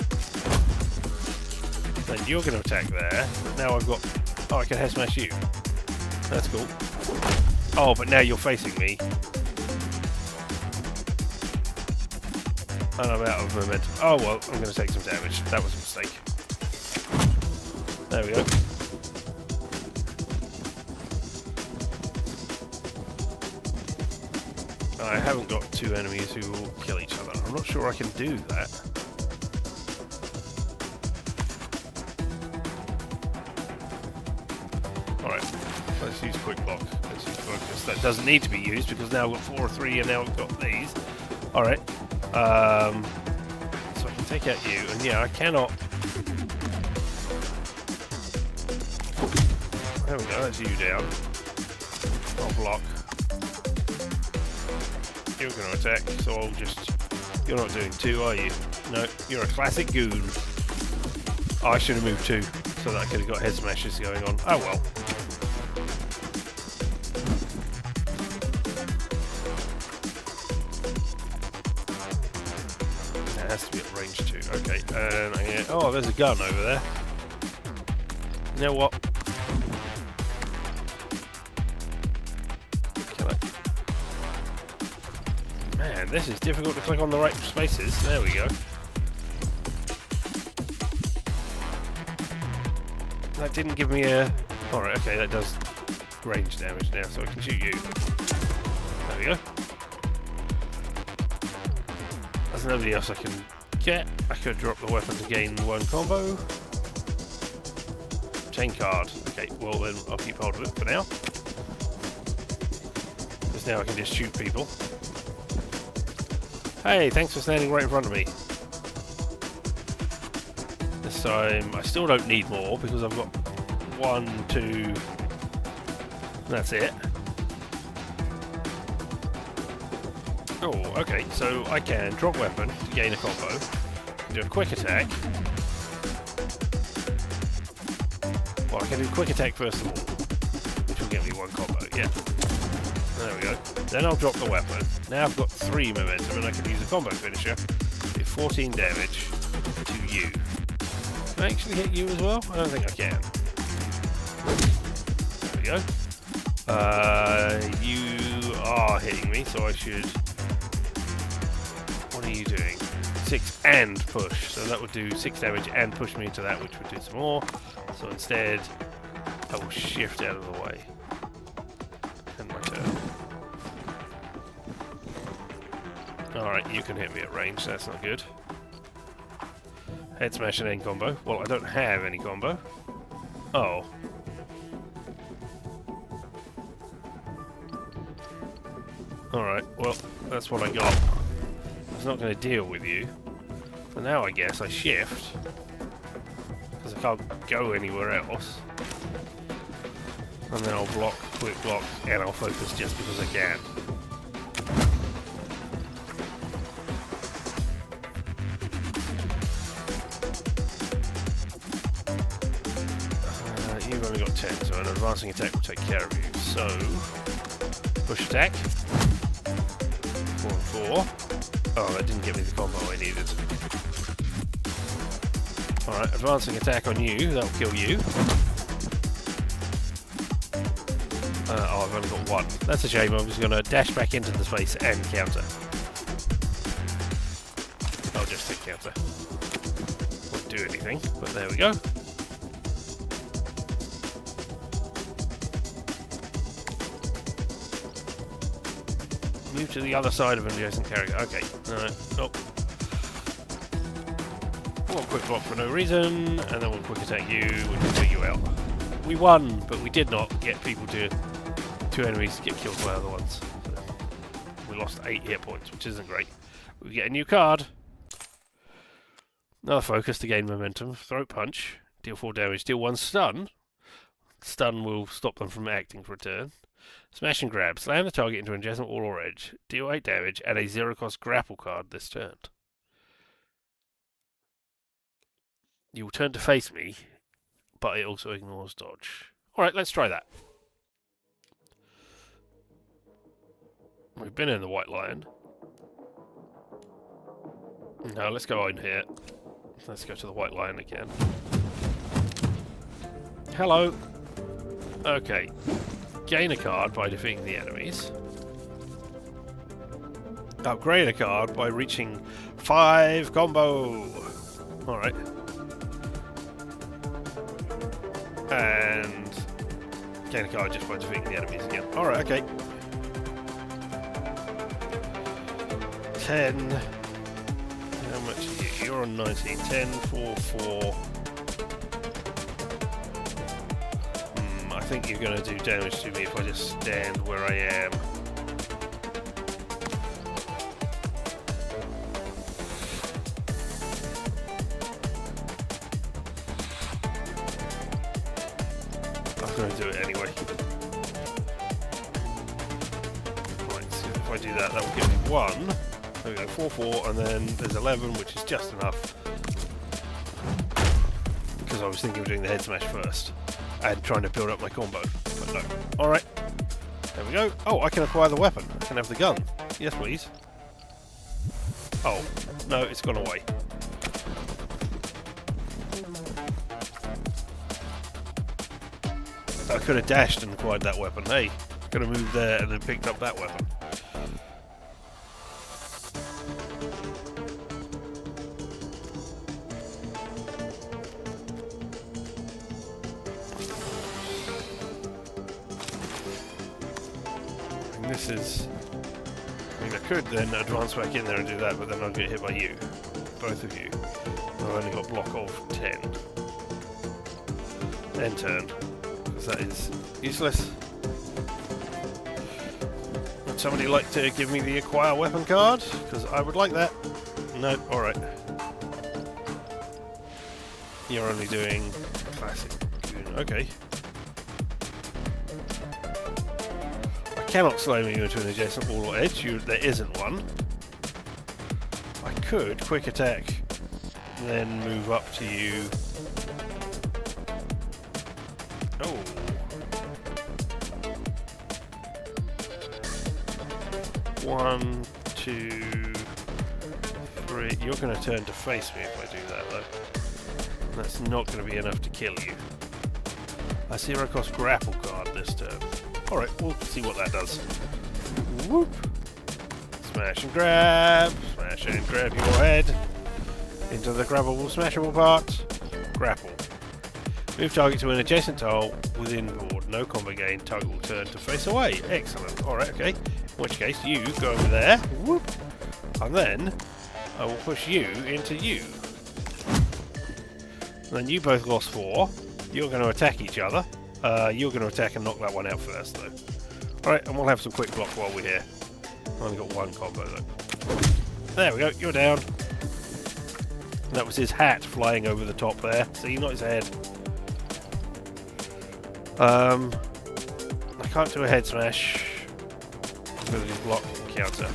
Then you're going to attack there, but now I've got... Oh, I can head smash you. That's cool. Oh, but now you're facing me. And I'm out of momentum. Oh, well, I'm going to take some damage. That was a mistake. There we go. I haven't got two enemies who will kill each other. I'm not sure I can do that. Let's use quick block. Let's use focus. That doesn't need to be used because now I've got 4 or 3 and now I've got these. Alright. So I can take out you, and yeah, I cannot... There we go, that's you down. I'll block. You're going to attack, so I'll just... You're not doing 2, are you? No, you're a classic goon. Oh, I should have moved 2, so that I could have got head smashes going on. Oh well. It has to be at range 2. Okay, and I'm gonna... Oh, there's a gun over there. You know what? Man, this is difficult to click on the right spaces. There we go. That didn't give me a... Alright, okay, that does range damage now, so I can shoot you. There we go. There's nobody else I can get. I could drop the weapon to gain 1 combo. Chain card. Okay, well then I'll keep hold of it for now. Because now I can just shoot people. Hey, thanks for standing right in front of me. This time, I still don't need more because I've got 1, 2... That's it. Oh, okay, so I can drop weapon to gain a combo. Do a quick attack. Well, I can do quick attack first of all, which will get me 1 combo, yeah. There we go. Then I'll drop the weapon. Now I've got 3 momentum and I can use a combo finisher. Do 14 damage to you. Can I actually hit you as well? I don't think I can. There we go. You are hitting me, so I should... What are you doing? 6 and push. So that would do 6 damage and push me into that, which would do some more. So instead, I will shift out of the way. And my turn. Alright, you can hit me at range, that's not good. Head smash and end combo. Well, I don't have any combo. Oh. Alright, well, that's what I got. I was not going to deal with you. So now I guess I shift. Because I can't go anywhere else. And then I'll block, quick block, and I'll focus just because I can. only got 10, so an advancing attack will take care of you. So, push attack. 4 and 4. Oh, that didn't get me the combo I needed. Alright, advancing attack on you, that'll kill you. Oh, I've only got 1. That's a shame, I'm just going to dash back into the space and counter. I'll just take counter. Won't do anything, but there we go. Move to the other side of an adjacent character. Okay, alright, nope. One quick block for no reason, and then we'll quick attack you, which will take you out. We won, but we did not get people to... 2 enemies to get killed by other ones. So we lost 8 hit points, which isn't great. We get a new card. Another focus to gain momentum. Throat punch. Deal 4 damage. Deal 1 stun. Stun will stop them from acting for a turn. Smash and grab. Slam the target into an adjacent wall or edge. Deal 8 damage. Add a 0-cost grapple card this turn. You will turn to face me, but it also ignores dodge. Alright, let's try that. We've been in the White Lion. Now let's go in here. Let's go to the White Lion again. Hello. Okay. Gain a card by defeating the enemies. Upgrade a card by reaching 5 combo. Alright. And gain a card just by defeating the enemies again. Alright, okay. 10. How much are you? You're on 19. 10, 4, 4. I think you're going to do damage to me if I just stand where I am. I'm going to do it anyway. Right, so if I do that, that will give me 1. There we go, 4, 4, and then there's 11, which is just enough. Because I was thinking of doing the head smash first, and trying to build up my combo, but no. Alright, there we go. Oh, I can acquire the weapon. I can have the gun. Yes, please. Oh, no, it's gone away. I could have dashed and acquired that weapon. Hey, could have moved there and then picked up that weapon. This is... I mean, I could then advance back in there and do that, but then I'll get hit by you. Both of you. I've only got a block of 10. End turn. Because that is useless. Would somebody like to give me the acquire weapon card? Because I would like that. No, alright. You're only doing classic. Okay. Cannot slam you into an adjacent wall or edge. There isn't one. I could quick attack, then move up to you. Oh. One, 2, 3. You're going to turn to face me if I do that, though. That's not going to be enough to kill you. A 0-cost grapple card this turn. Alright, we'll see what that does. Whoop! Smash and grab. Smash and grab your head. Into the grabbable, smashable part. Grapple. Move target to an adjacent tile within board. No combo gain. Target will turn to face away. Excellent. Alright, okay. In which case, you go over there. Whoop! And then, I will push you into you. And then you both lost 4. You're going to attack each other. You're going to attack and knock that one out first, though. Alright, and we'll have some quick block while we're here. I've only got 1 combo, though. There we go, you're down. That was his hat flying over the top there. See, not his head. I can't do a head smash. Ability block and counter.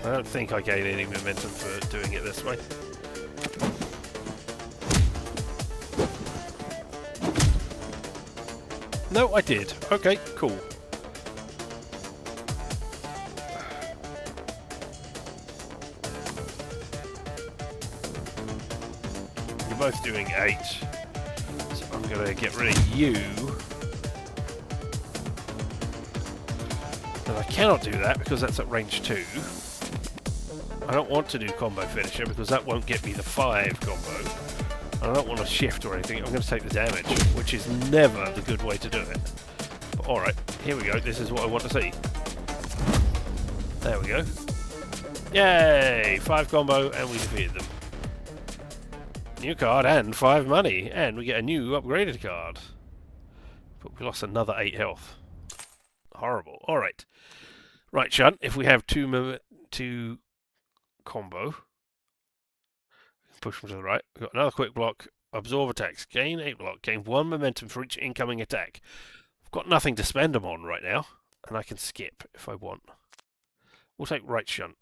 I don't think I gain any momentum for doing it this way. No, I did. Okay, cool. You're both doing 8. So I'm going to get rid of you. And I cannot do that because that's at range 2. I don't want to do combo finisher because that won't get me the 5 combo. I don't want to shift or anything. I'm going to take the damage, which is never the good way to do it. But alright, here we go. This is what I want to see. There we go. Yay! 5 combo and we defeated them. New card and 5 money. And we get a new upgraded card. But we lost another 8 health. Horrible. Alright. Right, Shunt, if we have 2 combo, push them to the right. We've got another quick block. Absorb attacks. Gain 8 block. Gain 1 momentum for each incoming attack. I've got nothing to spend them on right now. And I can skip if I want. We'll take right Shunt.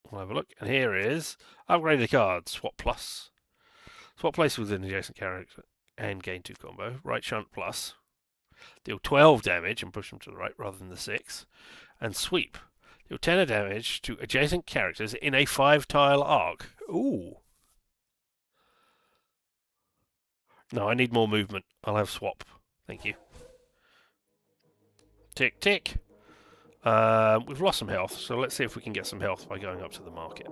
We'll have a look. And here is upgraded card. Swap plus. Swap place with an adjacent character and gain 2 combo. Right Shunt plus. Deal 12 damage and push them to the right rather than the 6. And sweep. Deal 10 damage to adjacent characters in a 5-tile arc. Ooh. No, I need more movement. I'll have swap. Thank you. Tick, tick. We've lost some health, so let's see if we can get some health by going up to the market.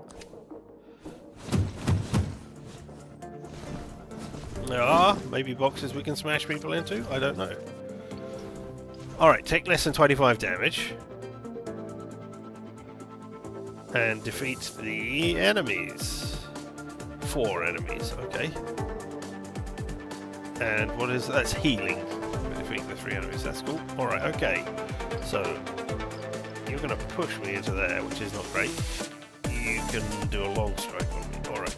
There are maybe boxes we can smash people into. I don't know. Alright, take less than 25 damage. And defeat the enemies. 4 enemies, okay. And what is that? That's healing. Defeat the 3 enemies, that's cool. Alright, okay. So, you're going to push me into there, which is not great. You can do a long strike on me. Alright.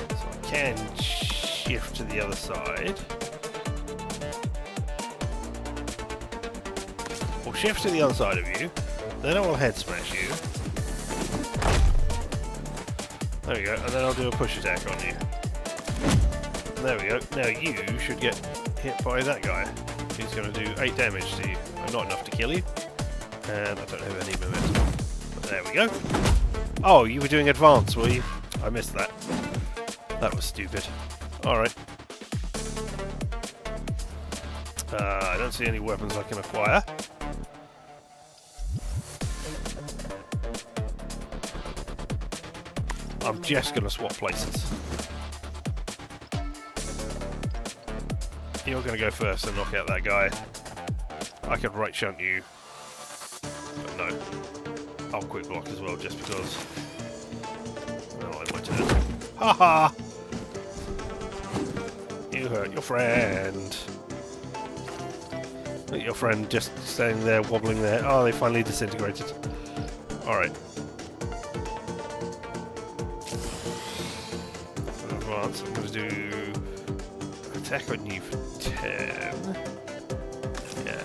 So I can shift to the other side. Or shift to the other side of you. Then I will head smash you. There we go, and then I'll do a push attack on you. There we go. Now you should get hit by that guy. He's going to do 8 damage to you. Not enough to kill you. And I don't have any momentum. But there we go. Oh, you were doing advance, were you? I missed that. That was stupid. Alright. I don't see any weapons I can acquire. I'm just going to swap places. You're going to go first and knock out that guy. I could right shunt you. But no. I'll quick block as well just because. Oh, I might turn. Haha! You hurt your friend. Look at your friend just standing there, wobbling there. Oh, they finally disintegrated. Alright. Advance, I'm going to do attack on you for 10. Yeah.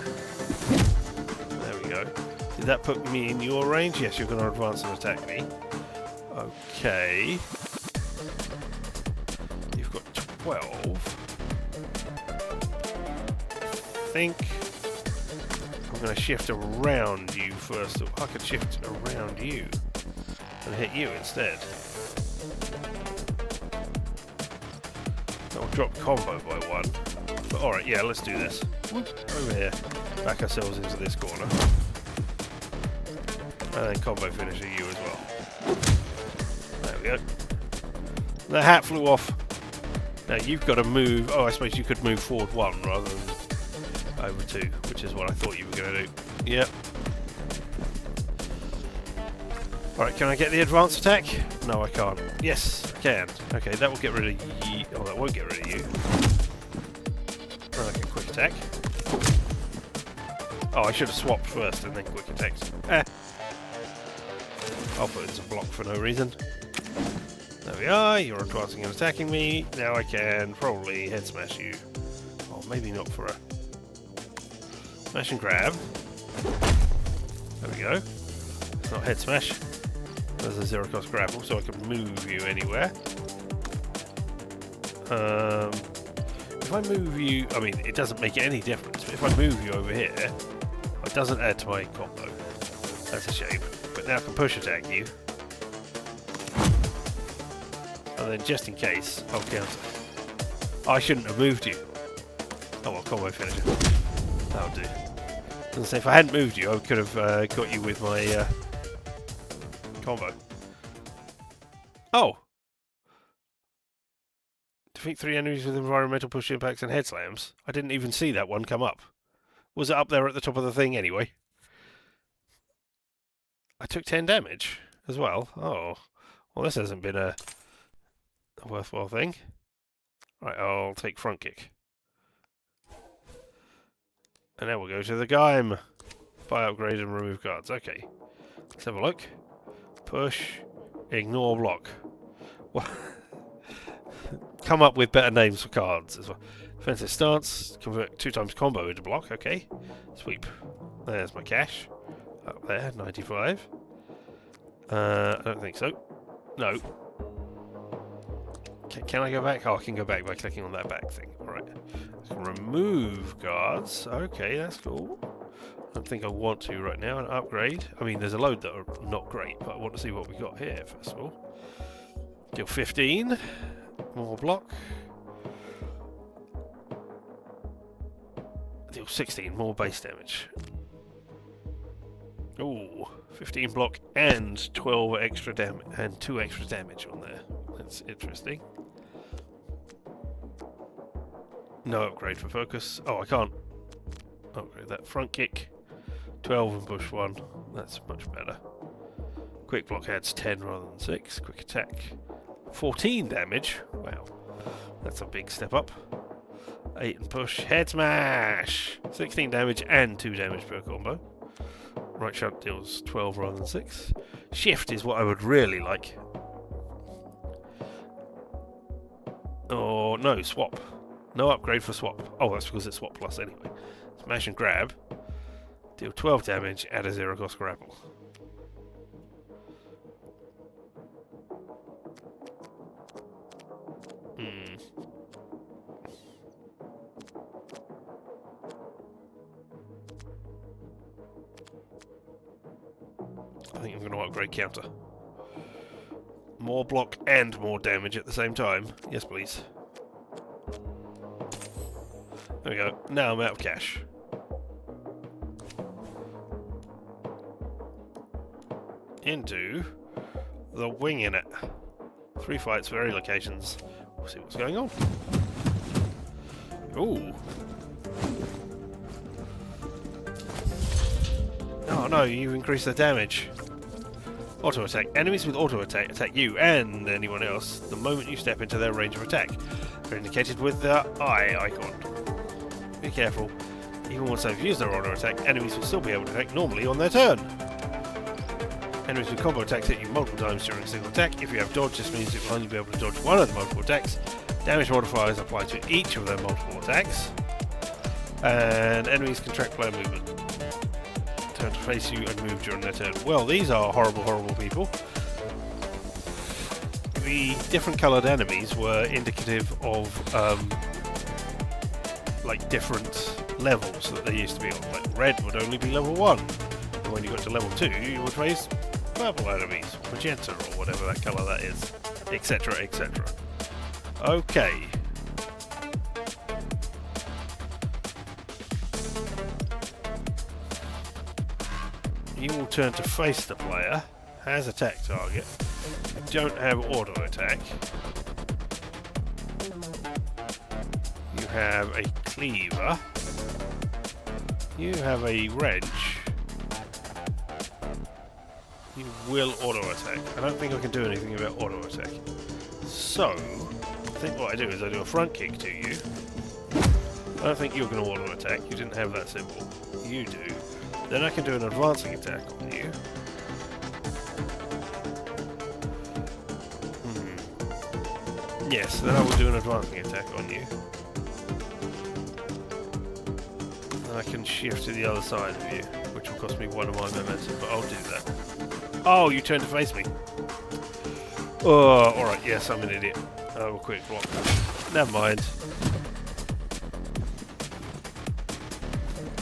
There we go. Did that put me in your range? Yes, you're going to advance and attack me. Okay. You've got 12. I think I'm going to shift around you first. I could shift around you and hit you instead. That'll drop combo by 1. But alright, yeah, let's do this. Over here. Back ourselves into this corner. And then combo finisher you as well. There we go. The hat flew off. Now you've got to move. Oh, I suppose you could move forward 1 rather than over 2, which is what I thought you were going to do. Yep. Alright, can I get the advanced attack? No, I can't. Yes, I can. Okay, that will get rid of you. Oh, that won't get rid of you. And I can quick attack. Oh, I should have swapped first and then quick attacked. I'll put in some block for no reason. There we are, you're advancing and attacking me. Now I can probably head smash you. Oh, maybe not for a smash and grab. There we go. It's not head smash. There's a zero cost grapple, so I can move you anywhere. if I move you, I mean, it doesn't make any difference, but if I move you over here, it doesn't add to my combo. That's a shame. But now I can push attack you. And then just in case, I'll counter. I shouldn't have moved you. Oh well, combo finisher. That'll do. I was say, if I hadn't moved you, I could have got you with my combo. Oh! Defeat 3 enemies with environmental push impacts and head slams. I didn't even see that one come up. Was it up there at the top of the thing anyway? I took 10 damage as well. Oh. Well, this hasn't been a worthwhile thing. Right, I'll take front kick. And now we'll go to the game. Buy, upgrade, and remove cards. Okay. Let's have a look. Push. Ignore block. Well, come up with better names for cards as well. Defensive stance. Convert 2 times combo into block. Okay. Sweep. There's my cash. Up there. 95. I don't think so. No. Can I go back? Oh, I can go back by clicking on that back thing. Alright. Remove cards. Okay, that's cool. I don't think I want to right now. An upgrade. I mean, there's a load that are not great, but I want to see what we got here, first of all. Deal 15. More block. Deal 16. More base damage. Ooh. 15 block and 12 extra damage and 2 extra damage on there. That's interesting. No upgrade for focus. Oh, I can't upgrade that. Front kick. 12 and push 1. That's much better. Quick block adds 10 rather than 6. Quick attack. 14 damage. Wow. That's a big step up. 8 and push. Head smash! 16 damage and 2 damage per combo. Right shunt deals 12 rather than 6. Shift is what I would really like. Oh, no, swap. No upgrade for swap. Oh, that's because it's swap plus anyway. Smash and grab. Deal 12 damage, add a 0 cost grapple. I think I'm going to upgrade counter. More block and more damage at the same time. Yes, please. There we go. Now I'm out of cash. Into the winging it. 3 fights, vary locations. We'll see what's going on. Ooh. Oh no, you've increased the damage. Auto attack. Enemies with auto attack attack you and anyone else the moment you step into their range of attack. They're indicated with the eye icon. Be careful. Even once they've used their auto attack, enemies will still be able to attack normally on their turn. Enemies with combo attacks hit you multiple times during a single attack. If you have dodge, this means you will only be able to dodge one of the multiple attacks. Damage modifiers apply to each of their multiple attacks. And enemies can track player movement. Turn to face you and move during their turn. Well, these are horrible, horrible people. The different coloured enemies were indicative of like different levels that they used to be on. Like red would only be level 1, and when you got to level 2 you would face purple enemies, magenta or whatever that colour that is, etc, etc. Okay. You will turn to face the player, has attack target, you don't have auto attack, you have a cleaver, you have a wrench, you will auto attack. I don't think I can do anything about auto attack. So, I think what I do is I do a front kick to you. I don't think you're going to auto attack, you didn't have that symbol. You do. Then I can do an advancing attack on you. Yes, then I will do an advancing attack on you. And I can shift to the other side of you, which will cost me 1 of my momentum, but I'll do that. Oh, you turn to face me. Oh, alright, yes, I'm an idiot. I will quick block. Never mind.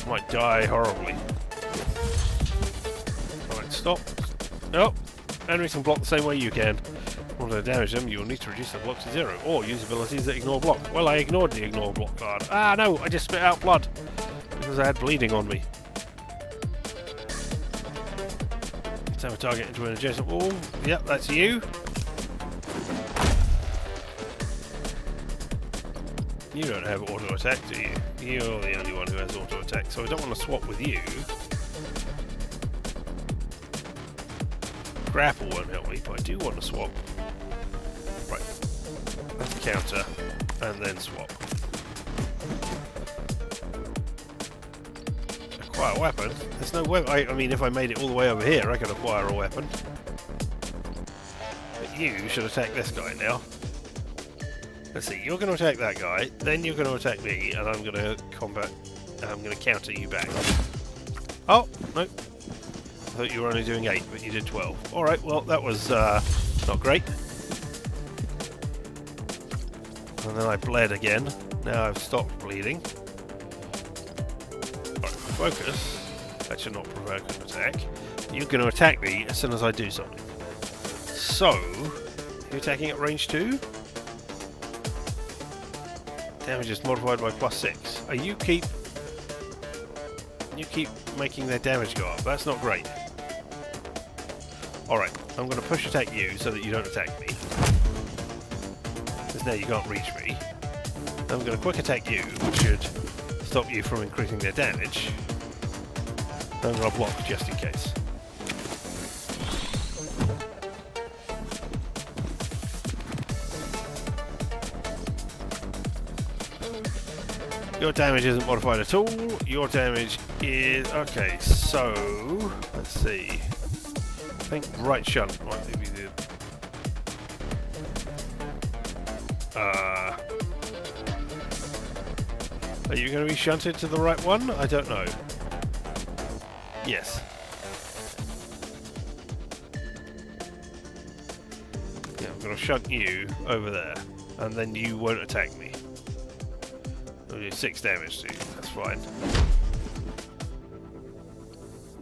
I might die horribly. Right, stop. Nope. Enemies can block the same way you can. In order to damage them, you will need to reduce the block to 0, or use abilities that ignore block. Well, I ignored the ignore block card. Ah, no! I just spit out blood because I had bleeding on me. Let's have a target into an adjacent wall. Yep, that's you. You don't have auto attack, do you? You're the only one who has auto attack, so I don't want to swap with you. Grapple won't help me, but I do want to swap. Right. Let's counter, and then swap. Acquire a weapon? There's no weapon. I mean, if I made it all the way over here, I could acquire a weapon. But you should attack this guy now. Let's see, you're going to attack that guy, then you're going to attack me, and I'm going to I'm going to counter you back. Oh, no. I thought you were only doing 8, but you did 12. Alright, well, that was not great. And then I bled again. Now I've stopped bleeding. Alright, focus. That should not provoke an attack. You're going to attack me as soon as I do something. So, you're attacking at range 2? Damage is modified by +6. Oh, you keep making their damage go up. That's not great. Alright, I'm going to push attack you so that you don't attack me. Because now you can't reach me. I'm going to quick attack you, which should stop you from increasing their damage. I'm going to block just in case. Your damage isn't modified at all. Your damage is... Okay, so... Let's see. I think right shunt might be the... Are you going to be shunted to the right one? I don't know. Yes. Yeah, I'm going to shunt you over there. And then you won't attack me. I'll do 6 damage to you, that's fine.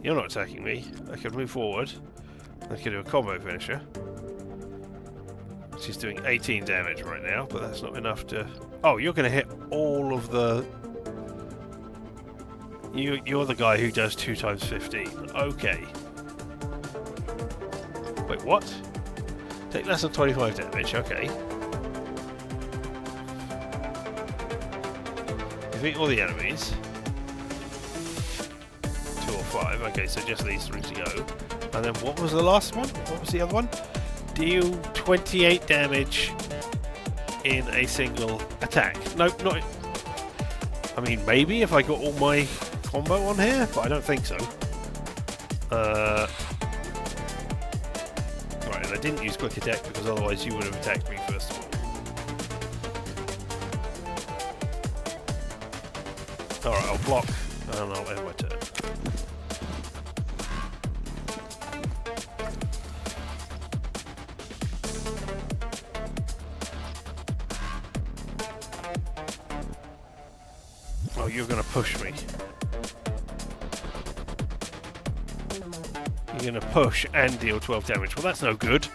You're not attacking me. I can move forward. I can do a combo finisher. She's doing 18 damage right now, but that's not enough to... Oh, you're going to hit all of the... You're the guy who does 2 times 15. Okay. Wait, what? Take less than 25 damage, okay. Defeat all the enemies. 2 or 5. Okay, so just these 3 to go. And then what was the last one? What was the other one? Deal 28 damage in a single attack. Nope, not... I mean, maybe if I got all my combo on here, but I don't think so. Right, and I didn't use quick attack because otherwise you would have attacked me first of all. Alright, I'll block and I'll end my turn. Oh, you're going to push me. You're going to push and deal 12 damage. Well, that's no good.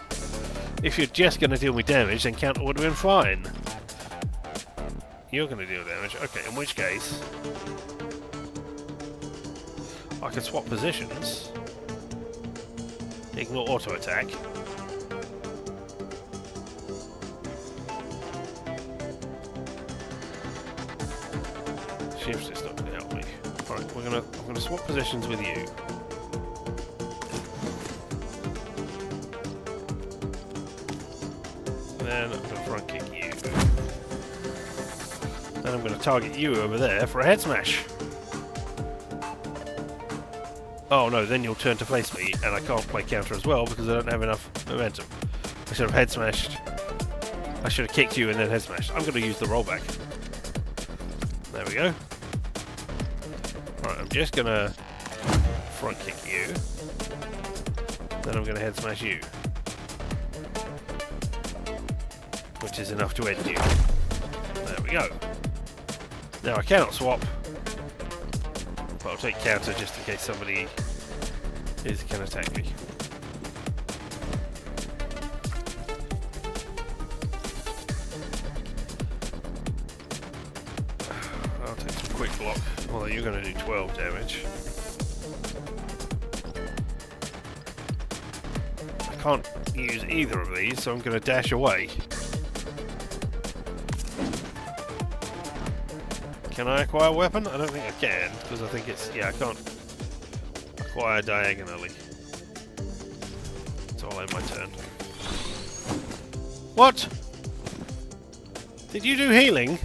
If you're just going to deal me damage, then counter would have been fine. You're going to deal damage. Okay, in which case... I can swap positions. Ignore auto attack. Shift's just not going to help me. Alright, I'm gonna swap positions with you. Then I'm going to front kick you. Then I'm going to target you over there for a head smash. Oh no, then you'll turn to face me, and I can't play counter as well because I don't have enough momentum. I should have head smashed. I should have kicked you and then head smashed. I'm going to use the rollback. There we go. Right, I'm just going to front kick you. Then I'm going to head smash you. Which is enough to end you. There we go. Now I cannot swap. But I'll take counter just in case somebody can attack me. I'll take some quick block, although you're going to do 12 damage. I can't use either of these, so I'm going to dash away. Can I acquire a weapon? I don't think I can, because I think it's... yeah, I can't acquire diagonally. It's all in my turn. What? Did you do healing?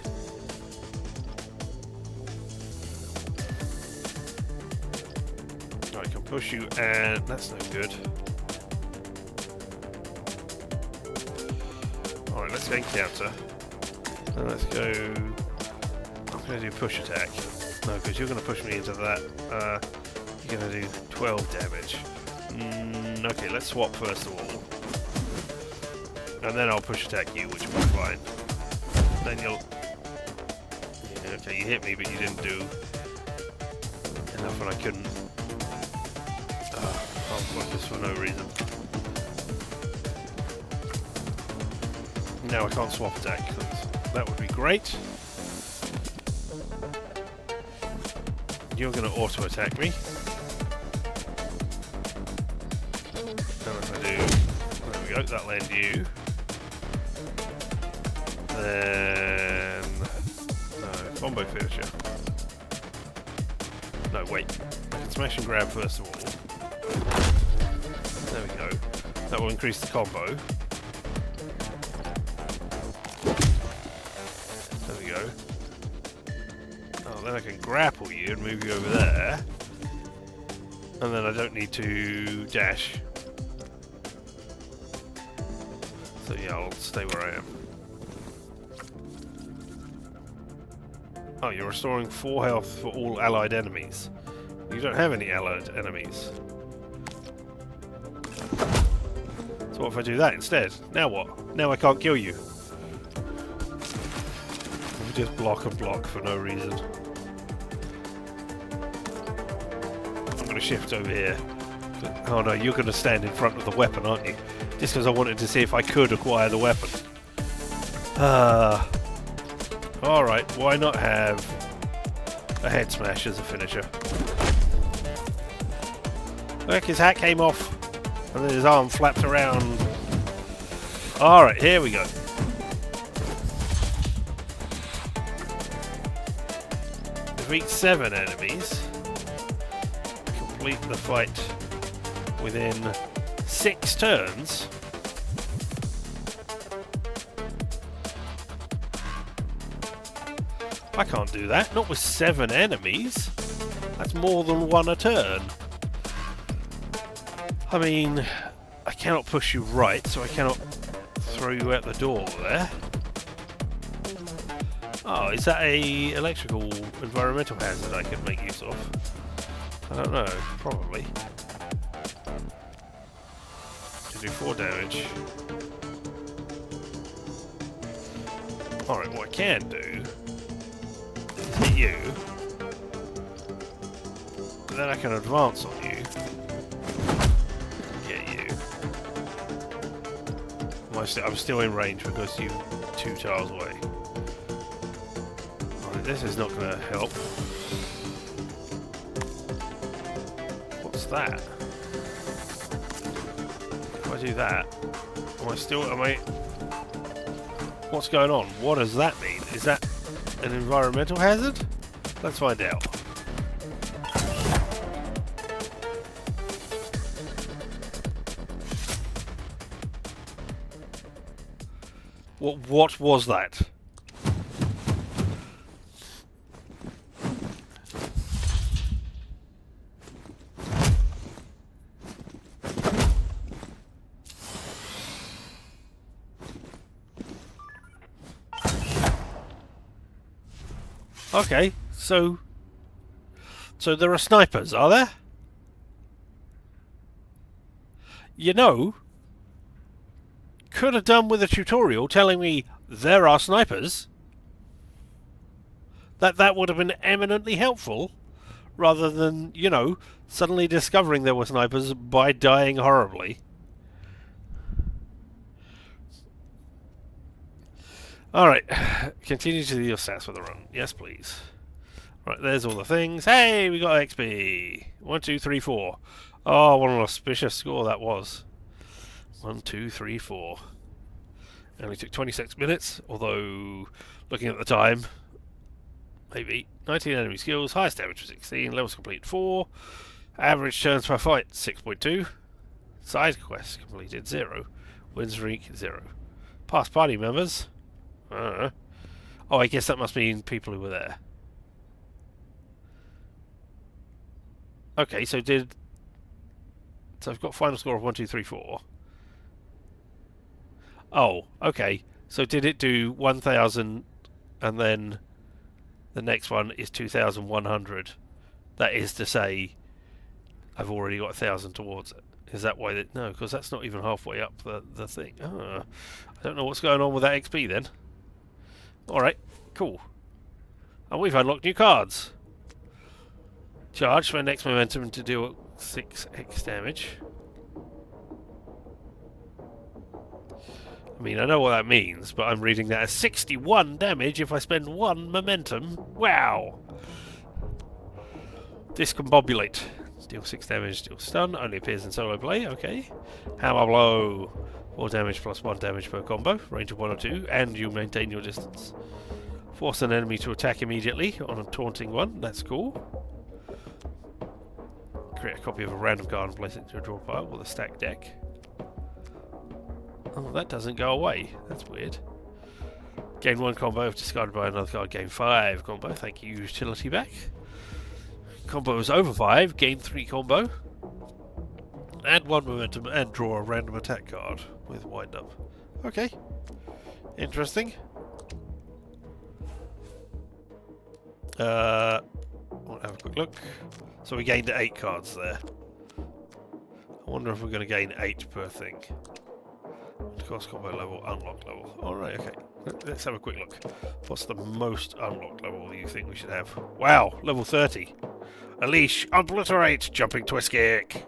I can push you, and that's no good. Alright, let's go encounter. And let's go... I'm going to do push attack. No, because you're going to push me into that. You're going to do 12 damage. Okay, let's swap first of all. And then I'll push attack you, which will be fine. Then you'll... yeah, okay, you hit me, but you didn't do enough when I couldn't. I'll focus for no reason. Now I can't swap attack. That would be great. You're going to auto attack me. And if I do, there we go, that'll end you. Then no, combo finisher. No, wait. I can smash and grab first of all. There we go. That will increase the combo. There we go. Oh, then I can grapple you and move you over there. And then I don't need to dash. So yeah, I'll stay where I am. Oh, you're restoring 4 health for all allied enemies. You don't have any allied enemies. So what if I do that instead? Now what? Now I can't kill you. We just block and block for no reason. I'm going to shift over here. Oh no, you're going to stand in front of the weapon, aren't you? Just because I wanted to see if I could acquire the weapon. Alright, why not have a head smash as a finisher? Look, his hat came off, and then his arm flapped around. Alright, here we go. Defeat 7 enemies. Complete the fight within 6 turns. I can't do that, not with 7 enemies. That's more than 1 a turn. I mean, I cannot push you right, so I cannot throw you out the door there. Oh, is that a electrical environmental hazard I can make use of? I don't know, probably. To do 4 damage. Alright, what I can do is hit you. And then I can advance on you. Get you. I'm still in range because you're 2 tiles away. Right, this is not going to help. What's that? If I do that, am I... What's going on? What does that mean? Is that an environmental hazard? Let's find out. What was that? Okay, so there are snipers, are there? You know, could have done with a tutorial telling me there are snipers. That would have been eminently helpful, rather than, suddenly discovering there were snipers by dying horribly. Alright, continue to do your stats for the run. Yes, please. Right, there's all the things. Hey, we got XP. 1, 2, 3, 4. Oh, what an auspicious score that was. 1, 2, 3, 4. Only took 26 minutes, although looking at the time, maybe. 19 enemy skills, highest damage was 16, levels complete 4, average turns per fight 6.2, side quests completed 0, win streak 0. Past party members. Oh, I guess that must mean people who were there. Okay, so I've got final score of 1, 2, 3, 4. Oh, okay. So did it do 1,000 and then the next one is 2,100? That is to say, I've already got 1,000 towards it. Is that why that? No, because that's not even halfway up the thing. I don't know what's going on with that XP then. Alright, cool. And we've unlocked new cards. Charge, spend X momentum to deal 6x damage. I mean, I know what that means, but I'm reading that as 61 damage if I spend 1 momentum. Wow! Discombobulate. Deal 6 damage, deal stun. Only appears in solo play. Okay. Hammer blow. 4 damage plus 1 damage per combo. Range of 1 or 2. And you maintain your distance. Force an enemy to attack immediately on a taunting one. That's cool. Create a copy of a random card and place it into a draw pile with a stacked deck. Oh, that doesn't go away. That's weird. Gain 1 combo if discarded by another card. Gain 5 combo. Thank you, utility back. Combos over 5. Gain 3 combo. Add 1 momentum and draw a random attack card with wind up. Okay. Interesting. We'll have a quick look. So we gained 8 cards there. I wonder if we're going to gain 8 per thing. Cost combo level, unlock level. Alright, okay. Let's have a quick look. What's the most unlocked level you think we should have? Wow, level 30. Unleash, obliterate, jumping twist kick.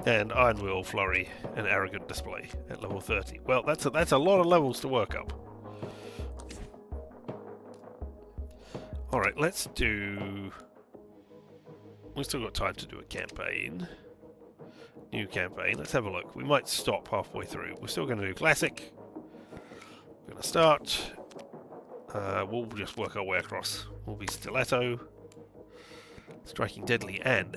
And Iron Wheel, Flurry, and Arrogant Display at level 30. Well, that's a lot of levels to work up. Alright, let's do... We've still got time to do a campaign. New campaign. Let's have a look. We might stop halfway through. We're still going to do Classic. We're going to start. We'll just work our way across. We'll be Stiletto. Striking deadly and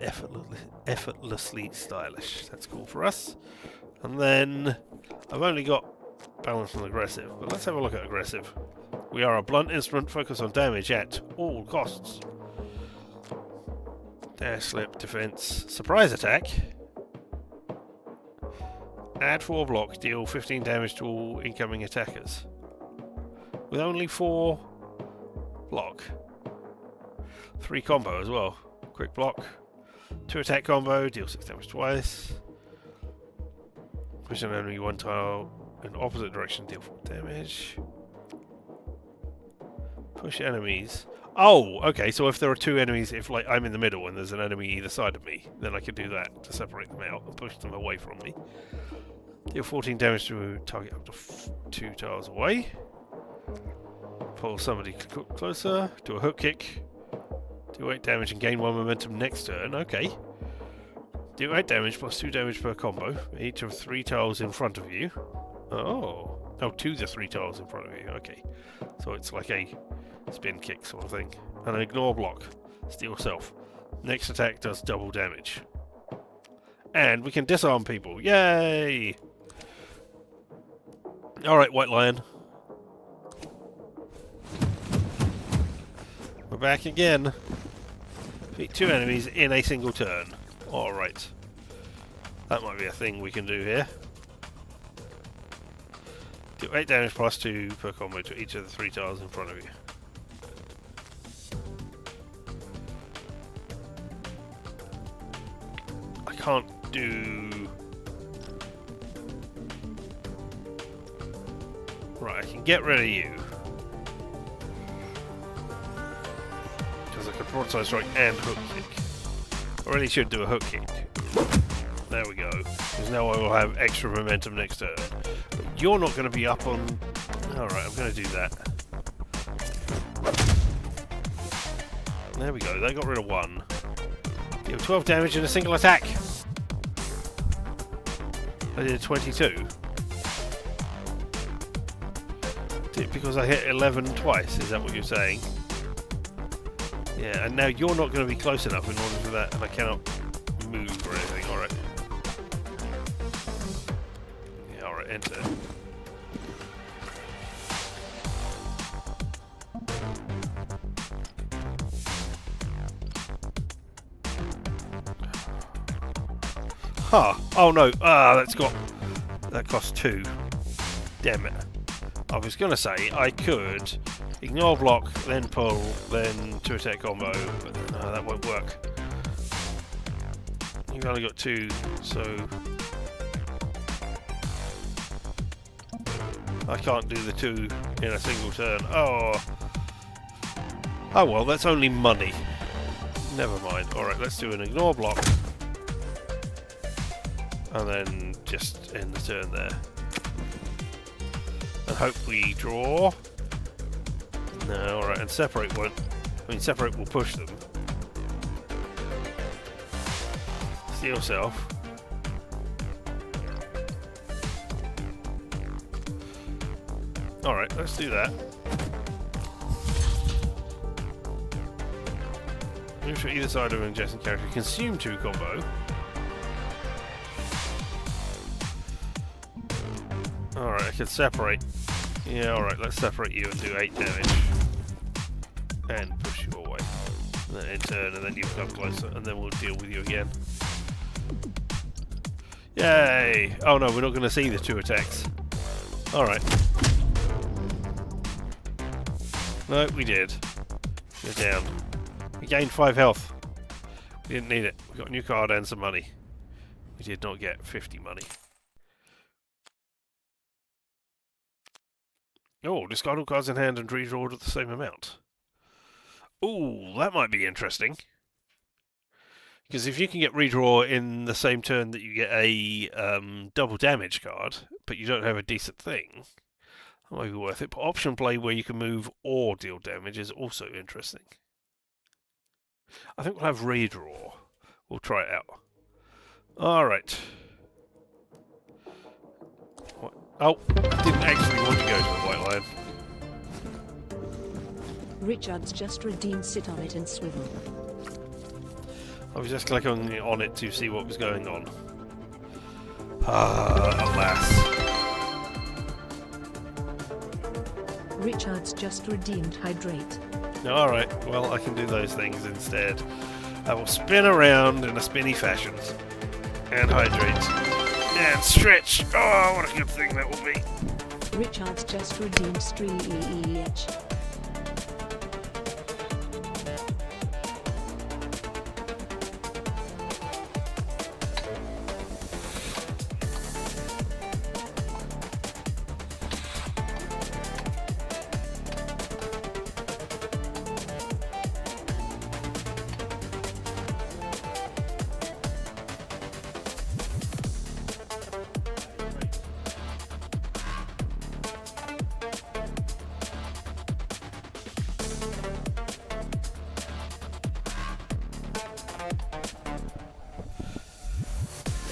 effortlessly stylish. That's cool for us. And then I've only got balance and aggressive, but let's have a look at aggressive. We are a blunt instrument focused on damage at all costs. Dash, slip, defense, surprise attack. Add 4 block, deal 15 damage to all incoming attackers. With only 4 block. 3 combo as well. Quick block. 2 attack combo, deal 6 damage twice. Push an enemy 1 tile in opposite direction, deal 4 damage. Push enemies. Oh, okay, so if there are 2 enemies, if like I'm in the middle and there's an enemy either side of me, then I can do that to separate them out and push them away from me. Deal 14 damage to a target up to 2 tiles away. Pull somebody closer. Do a hook kick. Do 8 damage and gain 1 momentum next turn. Okay. Do 8 damage plus 2 damage per combo. Each of 3 tiles in front of you. Oh. Oh, to the 3 tiles in front of you. Okay. So it's like a spin kick sort of thing. And an ignore block. Steal self. Next attack does double damage. And we can disarm people. Yay! Alright, White Lion. We're back again. Defeat 2 enemies in a single turn. Alright. That might be a thing we can do here. Do 8 damage plus 2 per combo to each of the 3 tiles in front of you. I can't do... Right, I can get rid of you. because I can broadside strike and hook kick. I really should do a hook kick. There we go. Because now I will have extra momentum next turn. But you're not going to be up on... Alright, I'm going to do that. There we go. They got rid of one. Deal 12 damage in a single attack. I did 22. Because I hit 11 twice, is that what you're saying? Yeah, and now you're not going to be close enough in order for that, and I cannot move or anything. Alright. Yeah, alright, enter. Huh. Oh no. That cost 2. Damn it. I was going to say I could ignore block, then pull, then 2 attack combo, but no, that won't work. You've only got 2, so I can't do the 2 in a single turn. Oh well, that's only money. Never mind. Alright, let's do an ignore block. And then just end the turn there. And hope we draw. No, alright, and separate won't. I mean, separate will push them. Steal self. Alright, let's do that. Move to either side of an adjacent character. Consume 2 combo. Alright, I can separate. Yeah, alright, let's separate you and do 8 damage. And push you away. And then end turn, and then you come closer, and then we'll deal with you again. Yay! Oh no, we're not going to see the 2 attacks. Alright. No, we did. We're down. We gained 5 health. We didn't need it. We got a new card and some money. We did not get 50 money. Oh, discard all cards in hand and redraw at the same amount. Ooh, that might be interesting. Because if you can get redraw in the same turn that you get a double damage card, but you don't have a decent thing, that might be worth it. But option play where you can move or deal damage is also interesting. I think we'll have redraw. We'll try it out. Alright. Oh, I didn't actually want to go to the White Lion. Richard's just redeemed sit on it and swivel. I was just clicking on it to see what was going on. Ah, alas. Richard's just redeemed hydrate. Alright, well I can do those things instead. I will spin around in a spinny fashion. And hydrate. And stretch! Oh, what a good thing that will be. Richard's just redeemed stretch.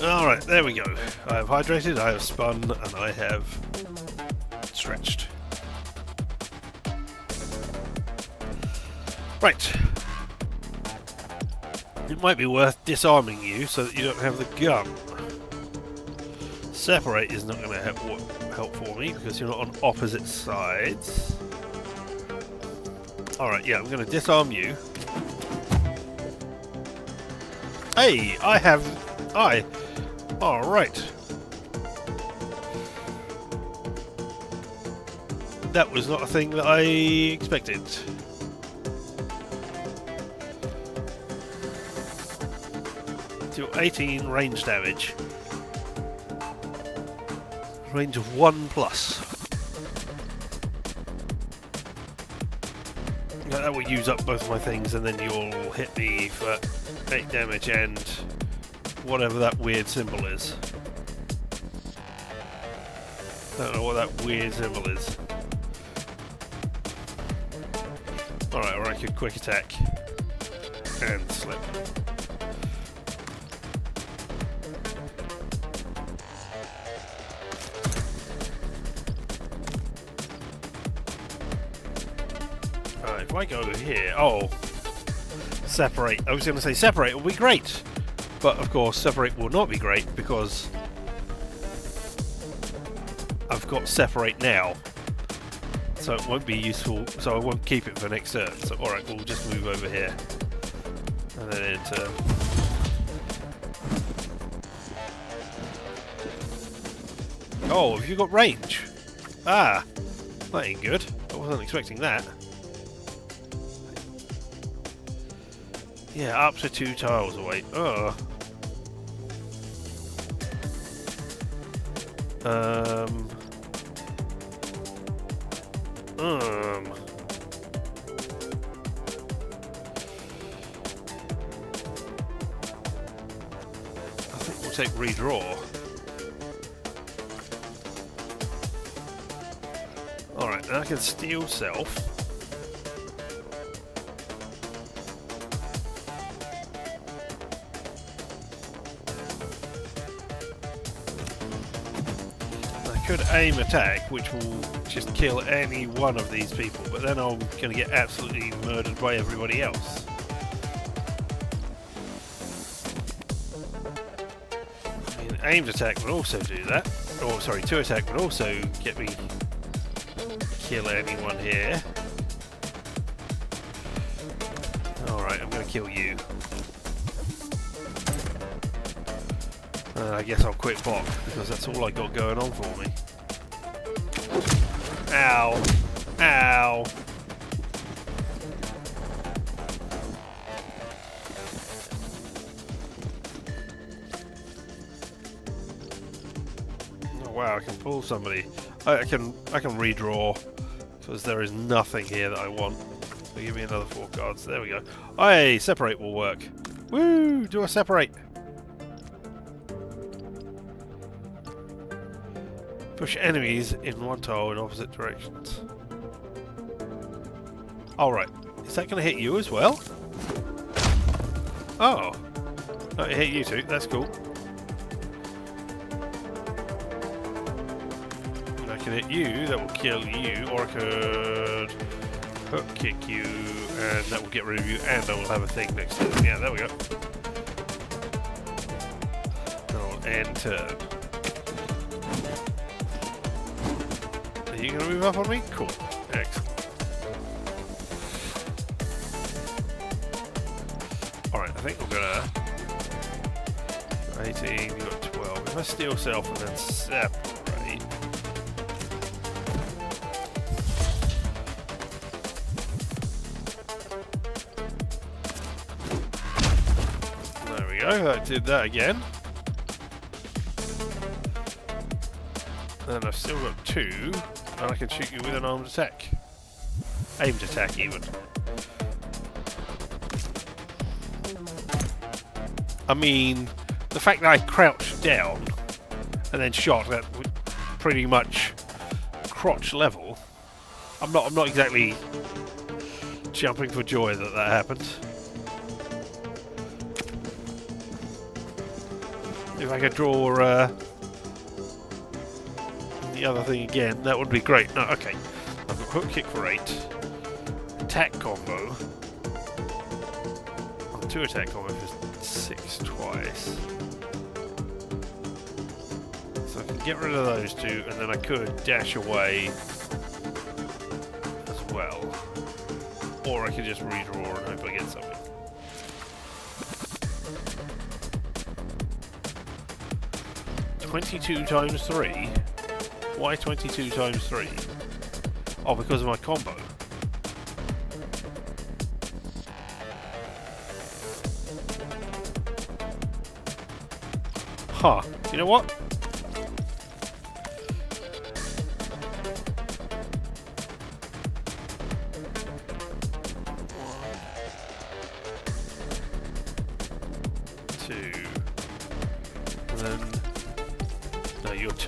Alright, there we go. I have hydrated, I have spun, and I have stretched. Right. It might be worth disarming you so that you don't have the gun. Separate is not going to help for me because you're not on opposite sides. Alright, yeah, I'm going to disarm you. Hey, alright. That was not a thing that I expected. Deal 18 range damage. Range of 1+. That will use up both my things, and then you'll hit me for 8 damage and whatever that weird symbol is. Don't know what that weird symbol is. Alright, or I could quick attack and slip. Alright, if I go over here, oh, separate. I was going to say separate will be great, but of course separate will not be great because I've got separate now. So it won't be useful, so I won't keep it for next turn. So alright, we'll just move over here. And then enter. Oh, have you got range? Ah, that ain't good. I wasn't expecting that. Yeah, up to 2 tiles away. Oh. I think we'll take redraw. Alright, then I can steal self. I could aim attack, which will just kill any one of these people, but then I'm going to get absolutely murdered by everybody else. I mean, aimed attack would also do that. Oh, sorry, 2 attack would also get me kill anyone here. Alright, I'm going to kill you. I guess I'll quit bot, because that's all I got going on for me. Ow! Ow! Oh wow, I can pull somebody. I can redraw, because there is nothing here that I want. So give me another 4 cards. There we go. Hey, separate will work. Woo! Do a separate. Push enemies in 1 tile in opposite directions. Alright. Is that going to hit you as well? Oh. No, it hit you too. That's cool. And I can hit you. That will kill you. Or I could hook kick you. And that will get rid of you. And I will have a thing next to it. Yeah, there we go. And I'll end turn. Are you going to move up on me? Cool. Excellent. Alright, I think we're going to... 18, you've got 12. If I steal self and then separate... There we go, that did that again. And I've still got 2. And I can shoot you with an armed attack. Aimed attack, even. I mean, the fact that I crouched down and then shot at pretty much crotch level, I'm not exactly jumping for joy that that happened. If I could draw the other thing again, that would be great. No, okay. I've got hook kick for 8. Attack combo. 2 attack combo for 6 twice. So I can get rid of those 2, and then I could dash away as well. Or I could just redraw and hope I get something. $22 times 3. Why 22 times 3? Oh, because of my combo. Huh. You know what?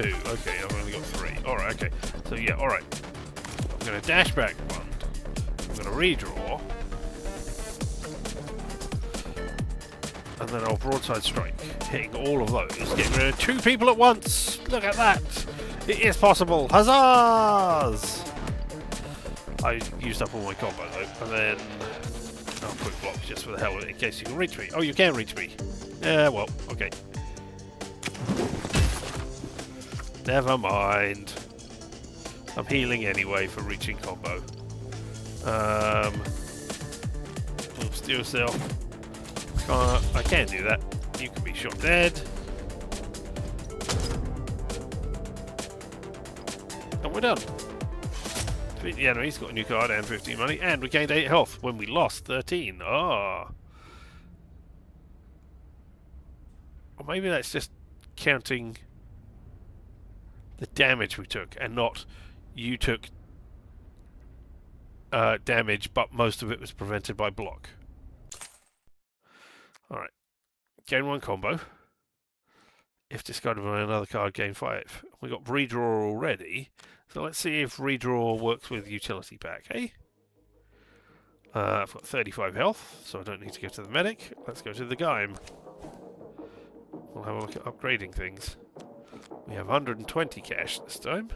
2. Okay, I've only got 3. Alright, okay. So yeah, alright. I'm going to dash back 1. I'm going to redraw. And then I'll broadside strike, hitting all of those, getting rid of 2 people at once! Look at that! It is possible! Huzzahs! I used up all my combo though, and then I'll quick block just for the hell of it in case you can reach me. Oh, you can reach me. Yeah, well, okay. Never mind. I'm healing anyway for reaching combo. Steal yourself. I can do that. You can be shot dead. And we're done. Defeat the enemy's got a new card and 15 money, and we gained 8 health when we lost 13. Ah. Or maybe that's just counting the damage we took, and not you took damage, but most of it was prevented by block. Alright. Gain 1 combo. If discarded by another card, gain 5. We got redraw already, so let's see if redraw works with utility pack, eh? I've got 35 health, so I don't need to go to the medic. Let's go to the Gaim. We'll have a look at upgrading things. We have 120 cash this time.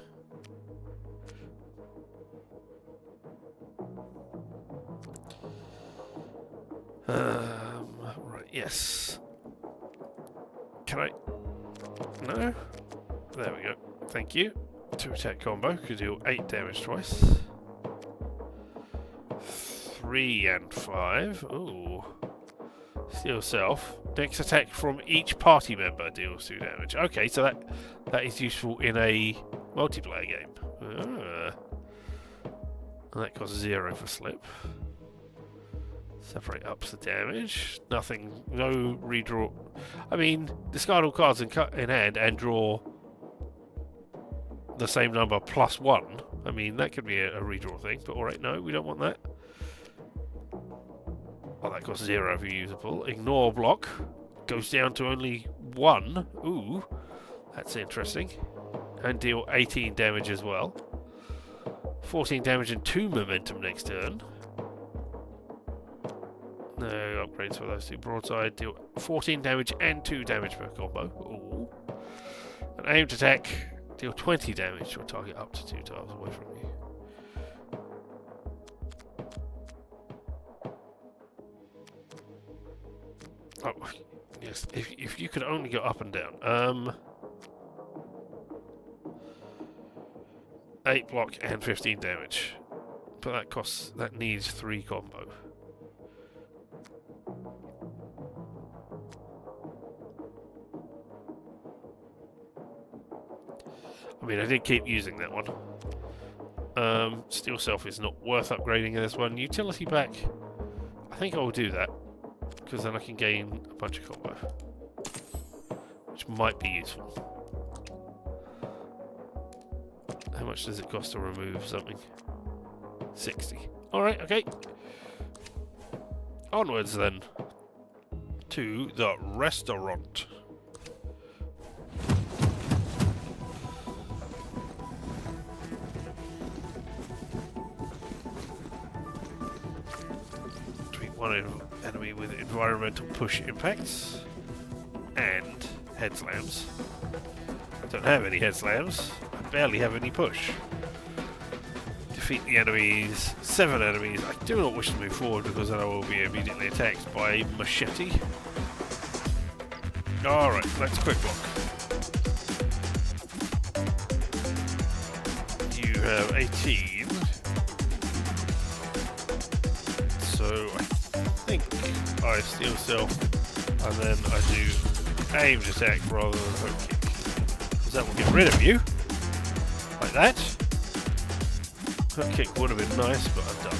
Right, yes. Can I? No? There we go. Thank you. 2 attack combo could deal 8 damage twice. 3 and 5. Ooh. Steal self. Next attack from each party member deals 2 damage. Okay, so that is useful in a multiplayer game. And that costs 0 for slip. Separate ups the damage. Nothing. No redraw. I mean, discard all cards in hand and draw the same number plus 1. I mean, that could be a redraw thing. But alright, no, we don't want that. Oh, that costs 0 for usable. Ignore block. Goes down to only 1. Ooh. That's interesting. And deal 18 damage as well. 14 damage and 2 momentum next turn. No upgrades for those 2. Broadside, deal 14 damage and 2 damage per combo. Ooh. An aimed attack, deal 20 damage to a target up to 2 tiles away from you. Oh, yes, if you could only go up and down. 8 block and 15 damage. But that needs 3 combo. I mean, I did keep using that one. Steel Self is not worth upgrading in this one. Utility pack, I think I will do that, because then I can gain a bunch of combo, which might be useful. How much does it cost to remove something? 60. Alright, okay. Onwards then. To the restaurant. One enemy with environmental push impacts and head slams. I don't have any head slams. I barely have any push. Defeat the enemies. 7 enemies. I do not wish to move forward because then I will be immediately attacked by machete. Alright, let's quick block. You have 18. So I think I steal self and then I do aimed attack rather than hook kick. Because that will get rid of you. Like that. Hook kick would have been nice, but I'm done.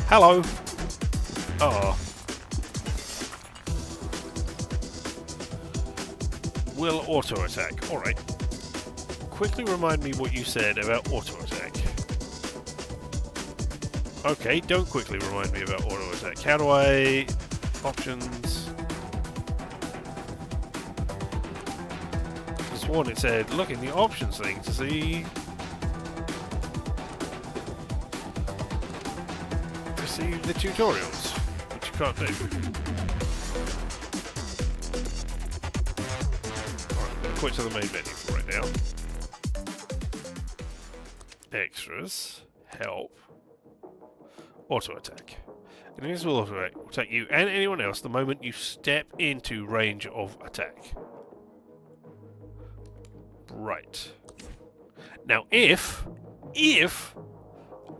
Hello! Oh. Will auto attack. Alright. Quickly remind me what you said about auto attack. Okay, don't quickly remind me about auto attack. How do I... options... sworn it said look in the options thing to see the tutorials, which you can't do. Alright, I'm going to quit to the main menu for right now. Extras, help, auto attack. And this will auto attack you and anyone else the moment you step into range of attack. Right. Now if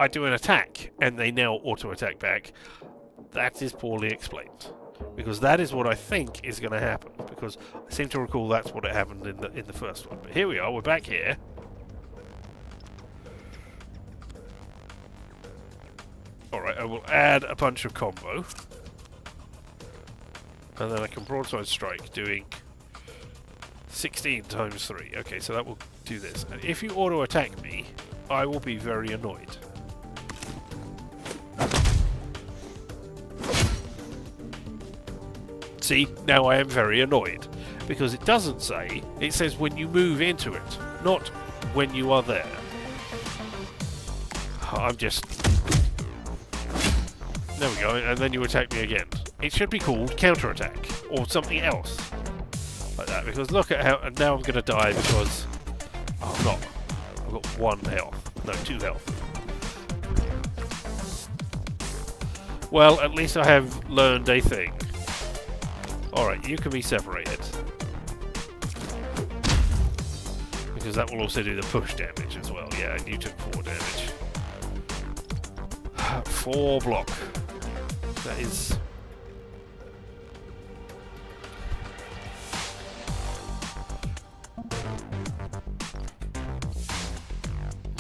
I do an attack and they now auto attack back, that is poorly explained. Because that is what I think is going to happen. Because I seem to recall that's what it happened in the first one. But here we are, we're back here. Alright, I will add a bunch of combo. And then I can broadside strike doing 16 times 3. Okay, so that will do this. And if you auto attack me, I will be very annoyed. See, now I am very annoyed. Because it doesn't say, it says when you move into it, not when you are there. I'm just... There we go, and then you attack me again. It should be called counter-attack, or something else. Like that, because look at how... And now I'm going to die because... Oh, I'm not. I've got 1 health. No, 2 health. Well, at least I have learned a thing. Alright, you can be separated. Because that will also do the push damage as well. Yeah, and you took 4 damage. 4 block. That is...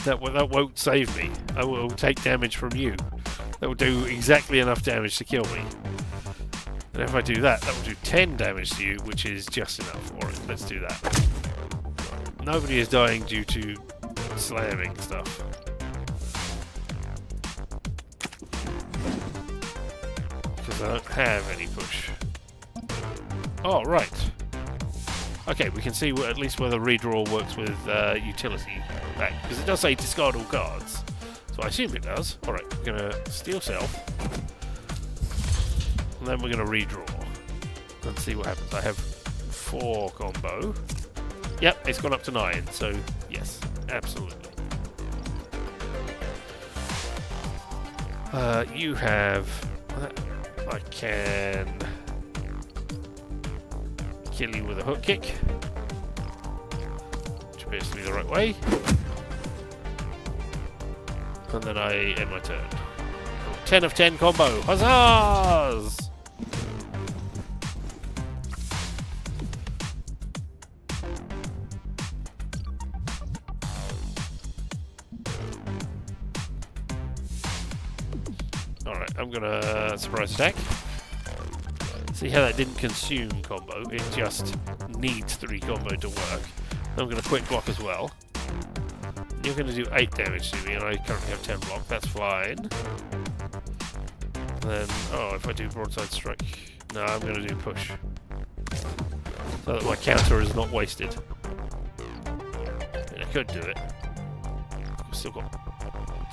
That won't save me. I will take damage from you. That will do exactly enough damage to kill me. And if I do that, that will do 10 damage to you, which is just enough. Alright, let's do that. Nobody is dying due to slamming stuff. Because I don't have any push. Oh, right. Okay, we can see at least whether redraw works with utility back. Because it does say discard all cards. So I assume it does. Alright, we're going to steal self. And then we're going to redraw. And see what happens. I have 4 combo. Yep, it's gone up to 9. So, yes, absolutely. You have... I can... kill you with a hook kick. Which appears to be the right way. And then I end my turn. 10 of 10 combo. Huzzahs! Alright, I'm gonna surprise attack. See how that didn't consume combo, it just needs 3 combo to work. I'm gonna quick block as well. You're gonna do 8 damage to me, and I currently have 10 block, that's fine. Then, oh, if I do broadside strike, no, I'm gonna do push. So that my counter is not wasted. And I could do it. I've still got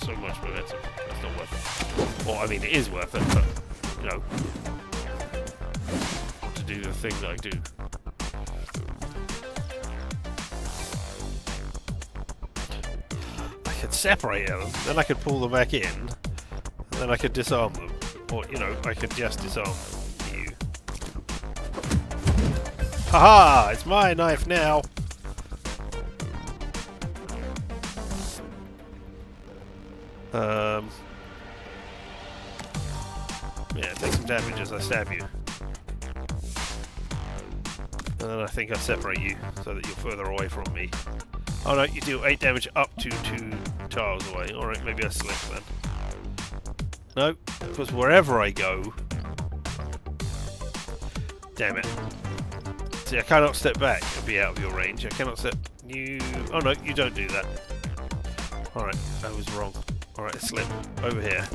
so much momentum, it's not worth it. Well, I mean, it is worth it, but, you know, to do the thing that I do. I could separate them, then I could pull them back in, and then I could disarm them. Or, you know, I could just disarm you. Haha! It's my knife now! Yeah, take some damage as I stab you. And then I think I separate you so that you're further away from me. Oh no, you deal 8 damage up to 2 tiles away. Alright, maybe I slip then. No, because wherever I go... Damn it. See, I cannot step back and be out of your range. I cannot step... You... Oh no, you don't do that. Alright, I was wrong. Alright, slip. Over here.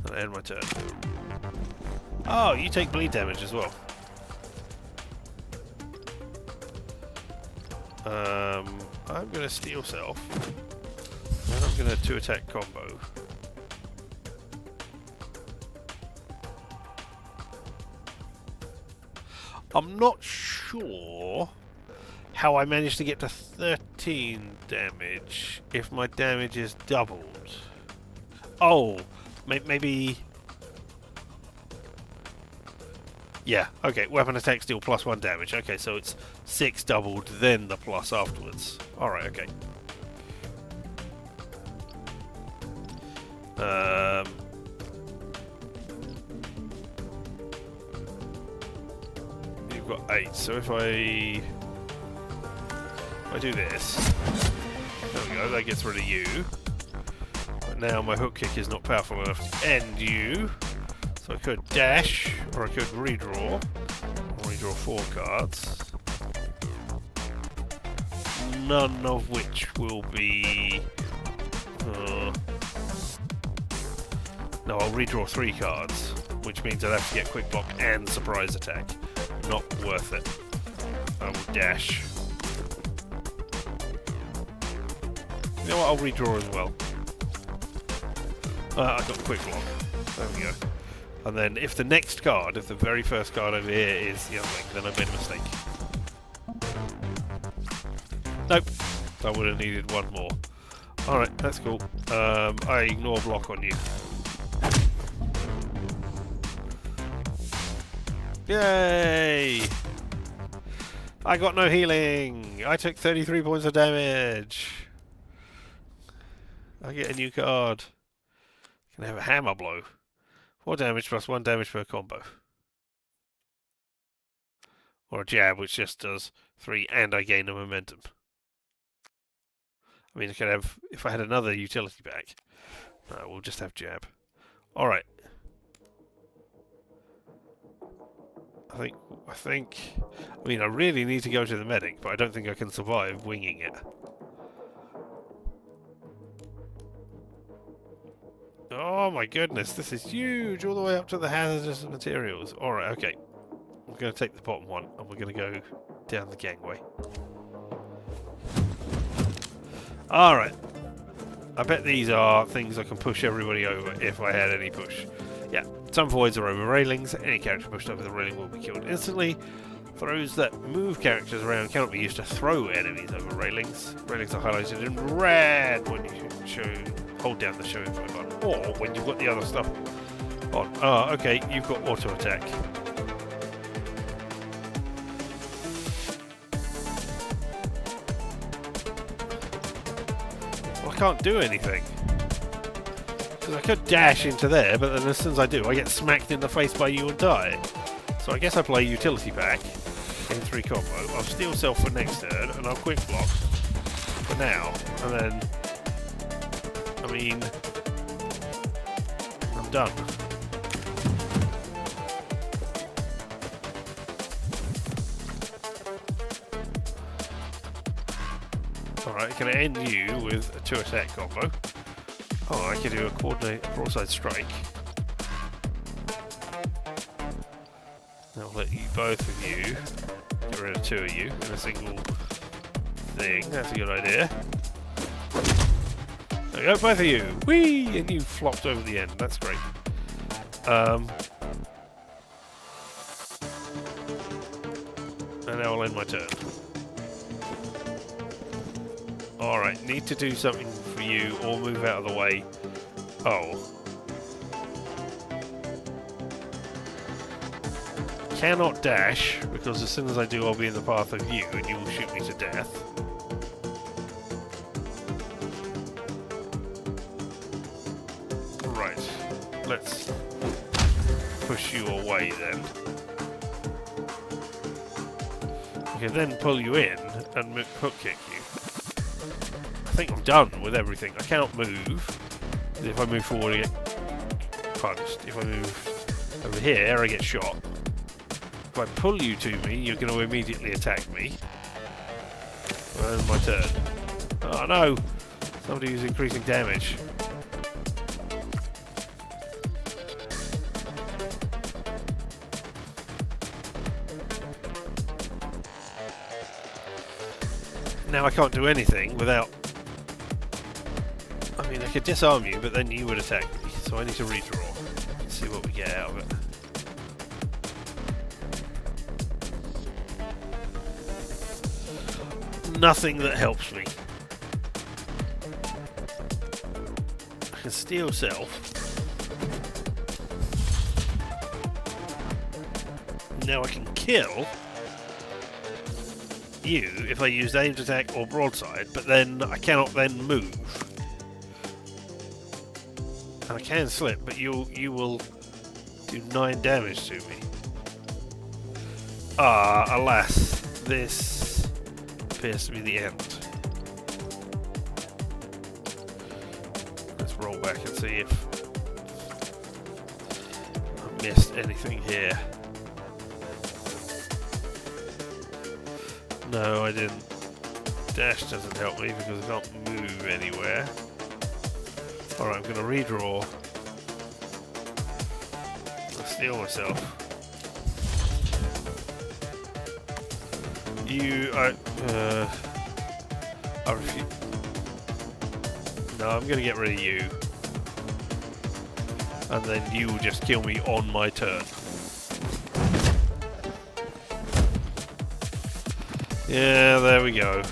And I end my turn. Oh, you take bleed damage as well. I'm going to Steel Self. And I'm going to 2-attack combo. I'm not sure how I managed to get to 13 damage if my damage is doubled. Oh, maybe... Yeah, okay, weapon attack steel +1 damage. Okay, so it's 6 doubled, then the plus afterwards. Alright, okay. You've got 8, so if I do this, there we go, that gets rid of you. But now my hook kick is not powerful enough to end you. So I could dash, or I could redraw. I'll redraw 4 cards. None of which will be... No, I'll redraw 3 cards, which means I'd have to get quick block and surprise attack. Not worth it. I will dash. You know what, I'll redraw as well. I've got quick block. There we go. And then if the next card, if the very first card over here is the other thing, then I made a mistake. Nope. I would have needed 1 more. Alright, that's cool. I ignore block on you. Yay! I got no healing! I took 33 points of damage! I get a new card. Can I have a hammer blow? 4 damage plus 1 damage per combo. Or a jab, which just does 3 and I gain a momentum. I mean, I could have, if I had another utility pack. No, we'll just have jab. Alright. I mean, I really need to go to the medic, but I don't think I can survive winging it. Oh my goodness, this is huge, all the way up to the hazardous materials. Alright, okay. We're going to take the bottom one, and we're going to go down the gangway. Alright. I bet these are things I can push everybody over if I had any push. Yeah, some voids are over railings. Any character pushed over the railing will be killed instantly. Throws that move characters around cannot be used to throw enemies over railings. Railings are highlighted in red when you hold down the show info button, or when you've got the other stuff on. Ah, okay, you've got auto attack. Well, I can't do anything. Because I could dash into there, but then as soon as I do, I get smacked in the face by you and die. So I guess I play utility pack in 3 combo. I'll Steel Self for next turn, and I'll quick block for now. And then, I mean, I'm done. Alright, can I end you with a 2-attack combo? Oh, I could do a broadside strike. I'll let you, both of you, get rid of 2 of you in a single thing. That's a good idea. There we go, both of you. Whee! And you flopped over the end. That's great. And now I'll end my turn. Alright, need to do something for you or move out of the way. Oh. Cannot dash, because as soon as I do I'll be in the path of you and you will shoot me to death. Right, let's push you away then. I can then pull you in and hook kick you. I think I'm done with everything. I cannot move. If I move forward I get punched. If I move over here I get shot. If I pull you to me, you're going to immediately attack me. And my turn. Oh no! Somebody who's increasing damage. now I can't do anything without... I mean, I could disarm you, but then you would attack me. So I need to redraw. Let's see what we get out of it. Nothing that helps me. I can steal self. Now I can kill you if I use aimed attack or broadside, but then I cannot then move. And I can slip, but you will do 9 damage to me. Ah, alas, this appears to be the end. Let's roll back and see if I missed anything here. No, I didn't. Dash doesn't help me because I can't move anywhere. Alright, I'm going to redraw. I'll steal myself. I refuse. No, I'm going to get rid of you. And then you will just kill me on my turn. Yeah, there we go.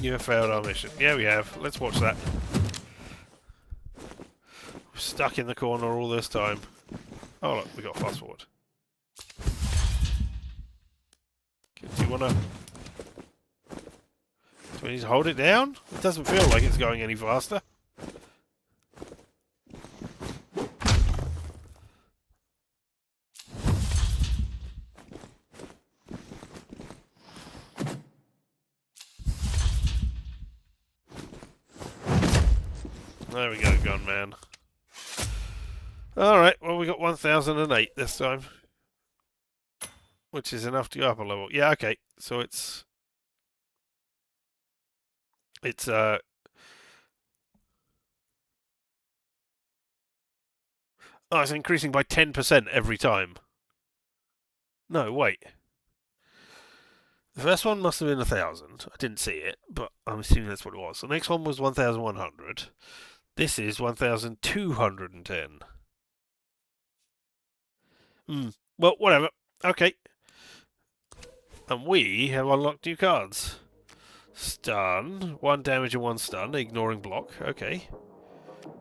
You have failed our mission. Yeah, we have. Let's watch that. We're stuck in the corner all this time. Oh, look, we got fast forward. Do you want to... Do we need to hold it down? It doesn't feel like it's going any faster. There we go, gunman. Alright, well we got 1008 this time. Which is enough to go up a level. Yeah, okay. So it's oh, it's increasing by 10% every time. No, wait. The first one must have been 1,000. I didn't see it, but I'm assuming that's what it was. The next one was 1,100. This is 1,210. Well, whatever. Okay. And we have unlocked new cards. Stun. 1 damage and 1 stun, ignoring block. Okay.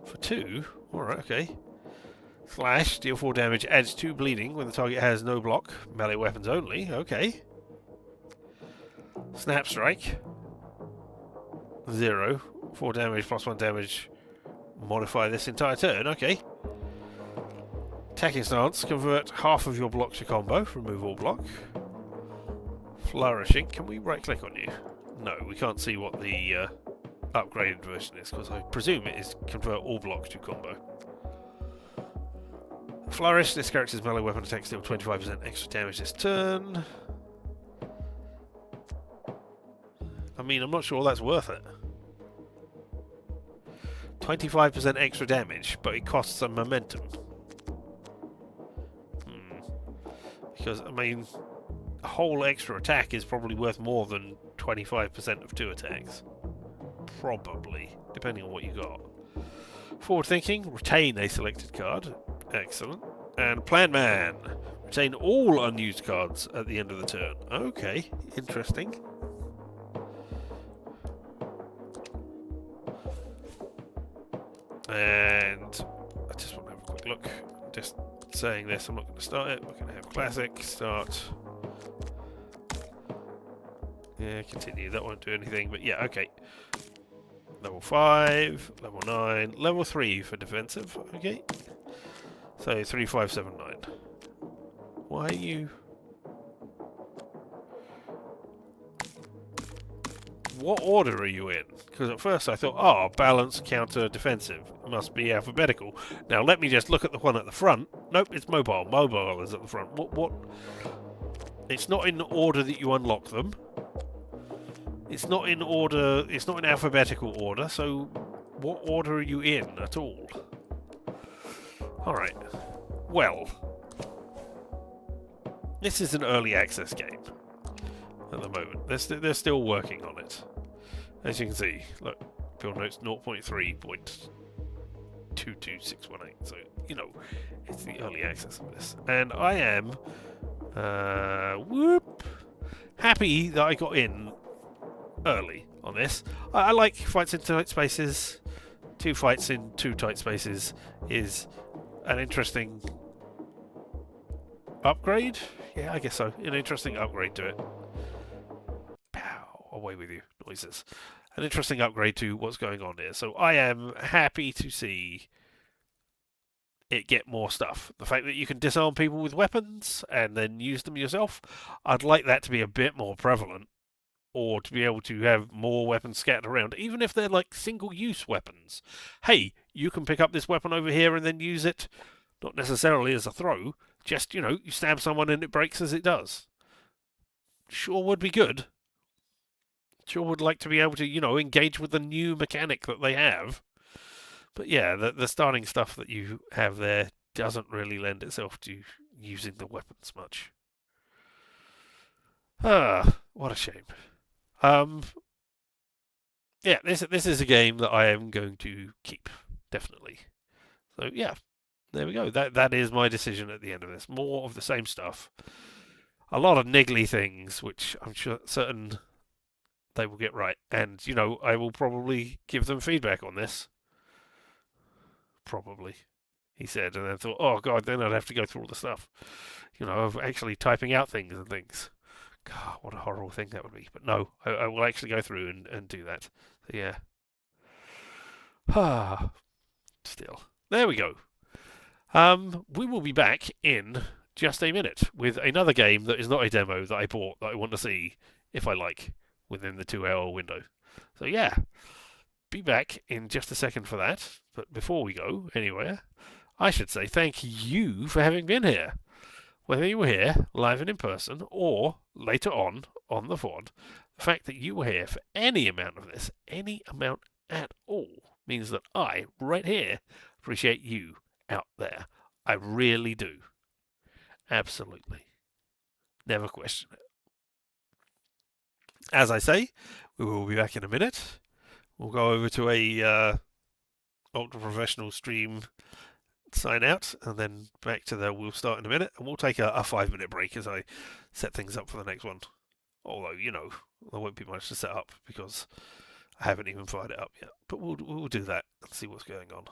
For 2. Alright, okay. Slash. Deal 4 damage, adds 2 bleeding when the target has no block. Melee weapons only. Okay. Snap Strike. 0. 4 damage plus 1 damage. Modify this entire turn. Okay. Attacking Stance. Convert half of your block to combo. Remove all block. Flourishing. Can we right click on you? No, we can't see what the upgraded version is because I presume it is convert all blocks to combo. Flourish. This character's melee weapon attacks deal 25% extra damage this turn. I mean, I'm not sure that's worth it. 25% extra damage, but it costs some momentum. Because, I mean, a whole extra attack is probably worth more than 25% of 2 attacks. Probably, depending on what you got. Forward thinking, retain a selected card. Excellent. And Plan Man. Retain all unused cards at the end of the turn. Okay, interesting. And I just want to have a quick look. Just saying this, I'm not going to start it. We're going to have classic, start. Yeah, continue. That won't do anything, but yeah, okay. Level 5, level 9, level 3 for defensive. Okay. So 3, 5, 7, 9. Why are you... What order are you in? Because at first I thought, oh, balance, counter, defensive. Must be alphabetical. Now let me just look at the one at the front. Nope, it's mobile. Mobile is at the front. What? It's not in order that you unlock them. It's not in order, it's not in alphabetical order, so what order are you in at all? Alright. Well. This is an early access game. at the moment. They're still working on it. As you can see, look, build notes 0.3.22618. So, you know, it's the early access of this. And I am, happy that I got in early on this. I like fights in tight spaces. 2 fights in 2 tight spaces is an interesting upgrade. Yeah, I guess so. An interesting upgrade to it. Pow! Away with you, noises. An interesting upgrade to what's going on here. So I am happy to see it get more stuff. The fact that you can disarm people with weapons and then use them yourself, I'd like that to be a bit more prevalent. Or to be able to have more weapons scattered around, even if they're like single-use weapons. Hey, you can pick up this weapon over here and then use it, not necessarily as a throw, just, you stab someone and it breaks as it does. Sure would be good. Sure would like to be able to, engage with the new mechanic that they have. But yeah, the starting stuff that you have there doesn't really lend itself to using the weapons much. What a shame. Yeah, this is a game that I am going to keep, definitely. So yeah, there we go. That is my decision at the end of this. More of the same stuff. A lot of niggly things, which I'm certain they will get right. And, I will probably give them feedback on this. Probably, he said, and then thought, oh god, then I'd have to go through all the stuff. Of actually typing out things and things. God, what a horrible thing that would be. But no, I will actually go through and do that. So yeah. Still. There we go. We will be back in just a minute with another game that is not a demo that I bought that I want to see if I like within the 2-hour window. So yeah, be back in just a second for that. But before we go anywhere, I should say thank you for having been here. Whether you were here, live and in person, or later on the VOD, the fact that you were here for any amount of this, any amount at all, means that I, right here, appreciate you out there. I really do. Absolutely. Never question it. As I say, we will be back in a minute. We'll go over to a ultra-professional stream sign out, and then back to the we'll start in a minute, and we'll take a 5-minute break as I set things up for the next one. Although, there won't be much to set up because I haven't even fired it up yet. But we'll do that and see what's going on.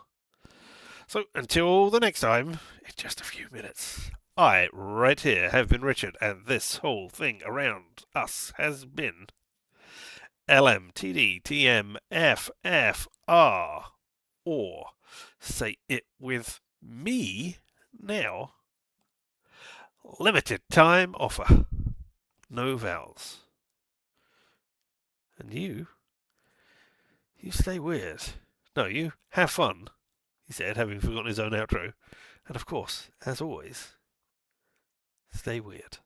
So until the next time, in just a few minutes, I, right here, have been Richard, and this whole thing around us has been LMTDTMFFR, or say it with me now. Limited time offer. No vowels. And you stay weird. No, you have fun, he said, having forgotten his own outro. And of course, as always, stay weird.